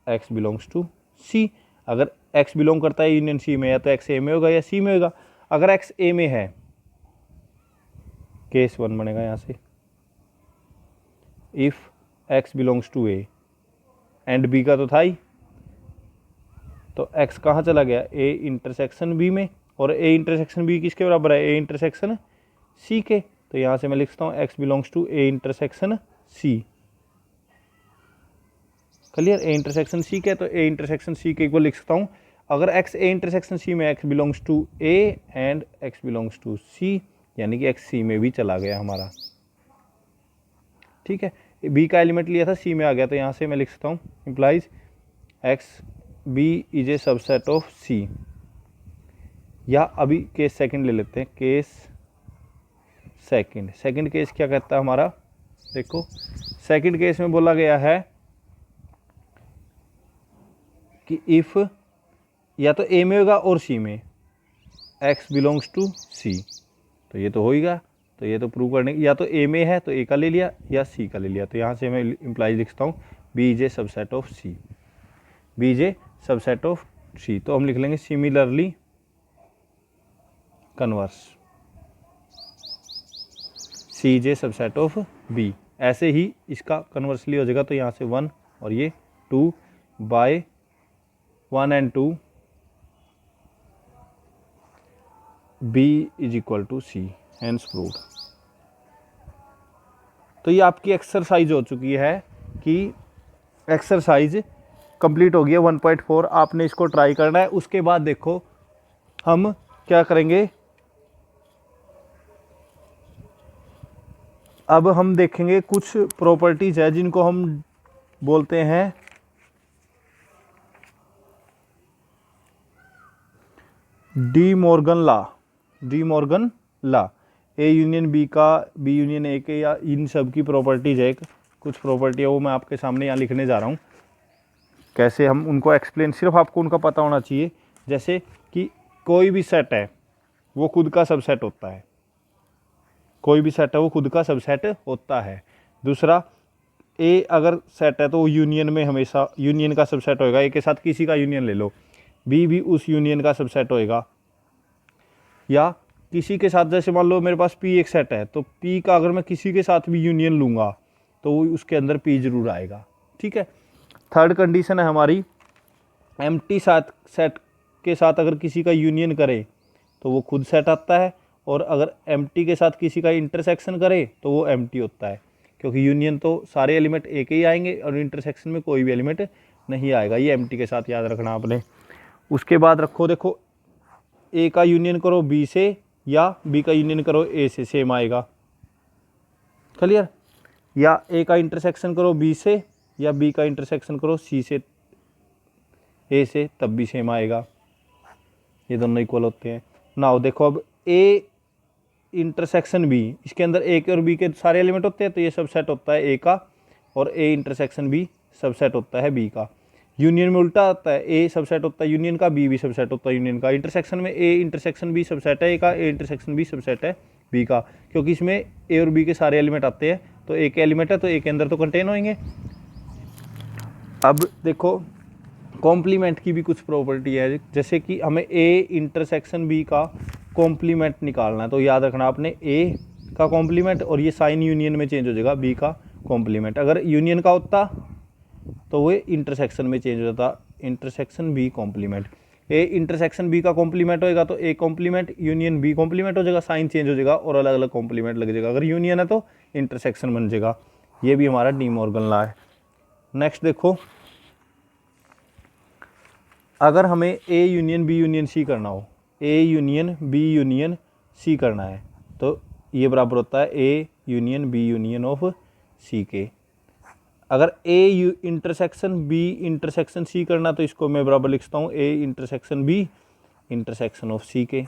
x बिलोंग्स टू c। अगर x बिलोंग करता है यूनियन c में, या तो x a में होगा या c में होगा। अगर x a में है, केस 1 बनेगा यहाँ से, if x belongs to a and b का तो था ही, तो x कहाँ चला गया, a इंटरसेक्शन b में, और a इंटरसेक्शन b किसके बराबर है, a इंटरसेक्शन c के। तो यहाँ से मैं लिख सकता हूँ x belongs to a intersection c, clear. a intersection c के, तो a इंटरसेक्शन c के इक्वल लिख सकता हूँ। अगर x a इंटरसेक्शन c में x belongs to a and x belongs to c, यानी कि x c में भी चला गया हमारा, ठीक है। b का एलिमेंट लिया था c में आ गया, तो यहाँ से मैं लिख सकता हूँ implies x b is a subset of c। या अभी केस सेकंड ले लेते हैं, केस सेकंड केस क्या कहता है हमारा, देखो सेकंड केस में बोला गया है कि इफ़ या तो ए में होगा और सी में, x बिलोंग्स टू सी, तो ये तो होगा। तो ये तो प्रूव करने, या तो ए में है तो ए का ले लिया या सी का ले लिया। तो यहाँ से मैं इम्प्लाइज लिखता हूँ B is a subset of C, B is a subset of C. तो हम लिख लेंगे similarly converse C is a subset of B. ऐसे ही इसका कन्वर्सली हो जाएगा। तो यहाँ से 1 और ये 2 by 1 and 2 B is equal to C, hence proved. तो ये आपकी एक्सरसाइज हो चुकी है कि एक्सरसाइज कंप्लीट हो गई है 1.4। आपने इसको ट्राई करना है। उसके बाद देखो हम क्या करेंगे, अब हम देखेंगे कुछ प्रॉपर्टीज है जिनको हम बोलते हैं de Morgan law. De Morgan law, A union B का, बी यूनियन ए के, या इन सब की प्रॉपर्टीज है। कुछ प्रॉपर्टी है वो मैं आपके सामने यहाँ लिखने जा रहा हूँ। कैसे हम उनको एक्सप्लेन, सिर्फ आपको उनका पता होना चाहिए। जैसे कि कोई भी सेट है वो खुद का सबसेट होता है, कोई भी सेट है वो खुद का सबसेट होता है। दूसरा, ए अगर सेट है तो वो यूनियन में हमेशा यूनियन का सबसेट होएगा। ए के साथ किसी का यूनियन ले लो, बी भी उस यूनियन का सबसेट होएगा। या किसी के साथ, जैसे मान लो मेरे पास पी एक सेट है, तो पी का अगर मैं किसी के साथ भी यूनियन लूँगा तो वो उसके अंदर पी जरूर आएगा। ठीक है। थर्ड कंडीशन है हमारी, एम्प्टी सेट के साथ अगर किसी का यूनियन करे तो वो खुद सेट आता है, और अगर एम्प्टी के साथ किसी का इंटरसेक्शन करे तो वो एम्प्टी होता है, क्योंकि यूनियन तो सारे एलिमेंट एक ही आएंगे और इंटरसेक्शन में कोई भी एलिमेंट नहीं आएगा। ये एम्प्टी के साथ याद रखना आपने। उसके बाद रखो, देखो ए का यूनियन करो बी से या बी का यूनियन करो ए से, सेम आएगा। क्लियर। या ए का इंटरसेक्शन करो बी से या बी का इंटरसेक्शन करो सी से, ए से, तब भी सेम आएगा। ये दोनों इक्वल होते हैं। नाउ देखो, अब ए इंटरसेक्शन बी, इसके अंदर ए के और बी के सारे एलिमेंट होते हैं, तो ये सबसेट होता है ए का, और ए इंटरसेक्शन बी सबसेट होता है बी का। यूनियन में उल्टा आता है, ए सबसेट होता है यूनियन का, बी भी सबसेट होता है यूनियन का। इंटरसेक्शन में ए इंटरसेक्शन बी सबसेट है ए का, ए इंटरसेक्शन बी सबसेट है बी का, क्योंकि इसमें ए और बी के सारे एलिमेंट आते हैं। तो ए के एलिमेंट है तो ए के अंदर तो कंटेन होंगे। अब देखो कॉम्प्लीमेंट की भी कुछ प्रॉपर्टी है, जैसे कि हमें ए इंटरसेक्शन बी का कॉम्प्लीमेंट निकालना है। तो याद रखना आपने, ए का कॉम्प्लीमेंट, और ये साइन यूनियन में चेंज हो जाएगा बी का कॉम्प्लीमेंट। अगर यूनियन का होता तो वो इंटरसेक्शन में चेंज हो जाता, intersection B complement. A intersection B का कॉम्प्लीमेंट होएगा तो A complement union B complement हो जाएगा, साइन चेंज हो जाएगा और अलग अलग कॉम्प्लीमेंट लग जाएगा। अगर यूनियन है तो इंटरसेक्शन बन जाएगा। ये भी हमारा डी मॉर्गन लॉ है। नेक्स्ट देखो, अगर हमें A union B union C करना हो, A union B union C करना है, तो ये बराबर होता है A union B union of C के। अगर A intersection B intersection C करना, तो इसको मैं बराबर लिखता हूँ A intersection B intersection of C के।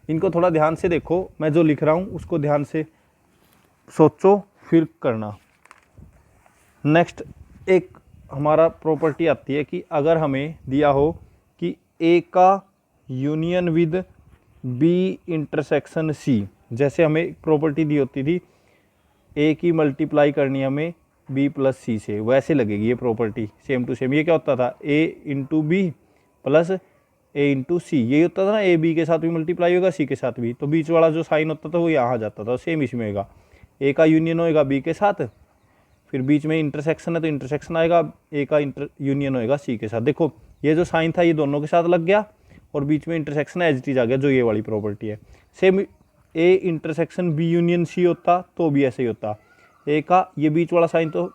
इनको थोड़ा ध्यान से देखो, मैं जो लिख रहा हूँ उसको ध्यान से सोचो फिर करना। नेक्स्ट एक हमारा प्रॉपर्टी आती है कि अगर हमें दिया हो कि ए का union with B intersection C, जैसे हमें एक प्रॉपर्टी दी होती थी ए की मल्टीप्लाई करनी हमें बी प्लस सी से, वैसे लगेगी ये प्रॉपर्टी सेम टू सेम। ये क्या होता था, ए इंटू बी प्लस ए इंटू सी, यही होता था ना, ए बी के साथ भी मल्टीप्लाई होगा सी के साथ भी, तो बीच वाला जो साइन होता था वो यहाँ आ जाता था। सेम इसमें होगा, ए का यूनियन होएगा बी के साथ, फिर बीच में इंटरसेक्शन है तो इंटरसेक्शन आएगा, ए का यूनियन होएगा सी के साथ। देखो ये जो साइन था ये दोनों के साथ लग गया, और बीच में इंटरसेक्शन एज इट इज आ गया, जो ये वाली प्रॉपर्टी है। Same A intersection B union C होता तो भी ऐसे ही होता, ए का ये बीच वाला साइन तो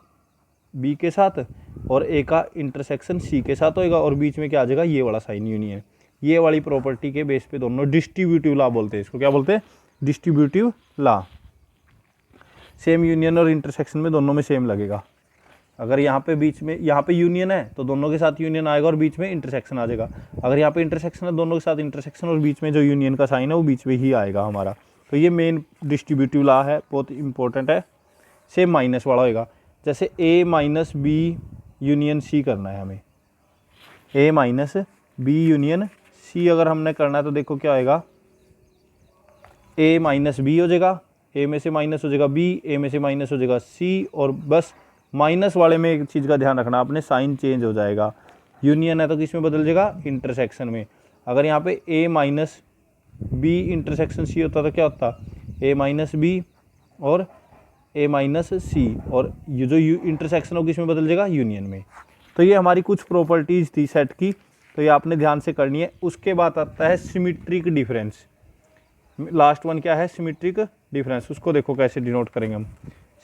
बी के साथ और ए का इंटरसेक्शन सी के साथ होएगा, और बीच में क्या आ जाएगा, ये वाला साइन यूनियन। ये वाली प्रॉपर्टी के बेस पे दोनों डिस्ट्रीब्यूटिव लॉ बोलते हैं इसको। क्या बोलते हैं, डिस्ट्रीब्यूटिव लॉ। सेम यूनियन और इंटरसेक्शन में दोनों में सेम लगेगा। अगर यहाँ पे बीच में, यहाँ पे यूनियन है तो दोनों के साथ यूनियन आएगा और बीच में इंटरसेक्शन आ जाएगा। अगर यहाँ पे इंटरसेक्शन है दोनों के साथ इंटरसेक्शन और बीच में जो यूनियन का साइन है वो बीच में ही आएगा हमारा। तो ये मेन डिस्ट्रीब्यूटिव लॉ है, बहुत इंपॉर्टेंट है। सेम माइनस वाला होएगा, जैसे ए माइनस बी यूनियन सी करना है हमें, ए माइनस बी यूनियन सी अगर हमने करना है तो देखो क्या आएगा, ए माइनस बी हो जाएगा, ए में से माइनस हो जाएगा बी, ए में से माइनस हो जाएगा सी, और बस माइनस वाले में एक चीज़ का ध्यान रखना आपने, साइन चेंज हो जाएगा। यूनियन है तो किस में बदल जाएगा, इंटरसेक्शन में। अगर यहाँ पे ए माइनस बी इंटरसेक्शन सी होता तो क्या होता, ए माइनस बी और ए माइनस सी, और ये जो इंटरसेक्शन हो किस में बदल जाएगा, यूनियन में। तो ये हमारी कुछ प्रॉपर्टीज़ थी सेट की, तो ये आपने ध्यान से करनी है। उसके बाद आता है सिमेट्रिक डिफरेंस। लास्ट वन क्या है, सिमेट्रिक डिफरेंस। उसको देखो कैसे डिनोट करेंगे हम।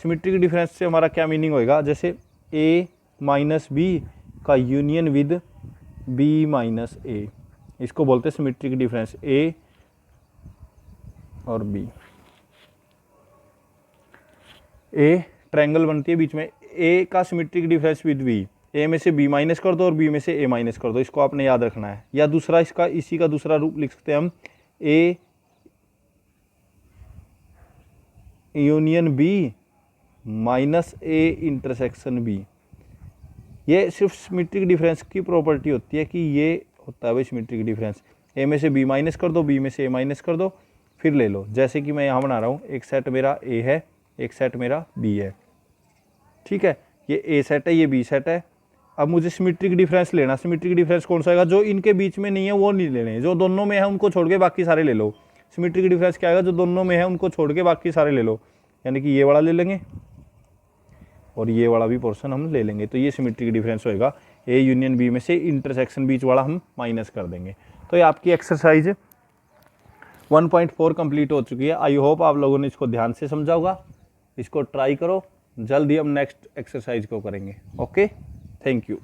सिमेट्रिक डिफरेंस से हमारा क्या मीनिंग होएगा, जैसे ए माइनस बी का यूनियन विद बी माइनस ए, इसको बोलते हैं सिमेट्रिक डिफरेंस, ए और बी। ए ट्रायंगल बनती है बीच में, ए का symmetric difference with B, A में से बी माइनस कर दो और बी में से ए माइनस कर दो, इसको आपने याद रखना है। या दूसरा इसका, इसी का दूसरा रूप लिख सकते हैं हम, A union B minus A intersection B. ये सिर्फ सिमेट्रिक डिफरेंस की प्रॉपर्टी होती है कि ये होता है भाई सिमेट्रिक डिफरेंस, ए में से बी माइनस कर दो, बी में से ए माइनस कर दो, फिर ले लो। जैसे कि मैं यहाँ बना रहा हूँ, एक सेट मेरा ए है, एक सेट मेरा बी है, ठीक है, ये ए सेट है, ये बी सेट है। अब मुझे सिमेट्रिक डिफरेंस लेना, सिमेट्रिक डिफरेंस कौन सा आएगा, जो इनके बीच में नहीं है वो नहीं लेने, जो दोनों में है उनको छोड़ के बाकी सारे ले लो। सिमेट्रिक डिफरेंस क्या आएगा, जो दोनों में है उनको छोड़ के बाकी सारे ले लो, यानी कि ये वाला ले लेंगे और ये वाला भी पोर्शन हम ले लेंगे, तो ये सिमेट्रिक डिफरेंस होएगा। ए यूनियन बी में से इंटरसेक्शन बीच वाला हम माइनस कर देंगे। तो ये आपकी एक्सरसाइज 1.4 कंप्लीट हो चुकी है। आई होप आप लोगों ने इसको ध्यान से समझा होगा, इसको ट्राई करो। जल्द ही हम नेक्स्ट एक्सरसाइज को करेंगे। Okay, thank you.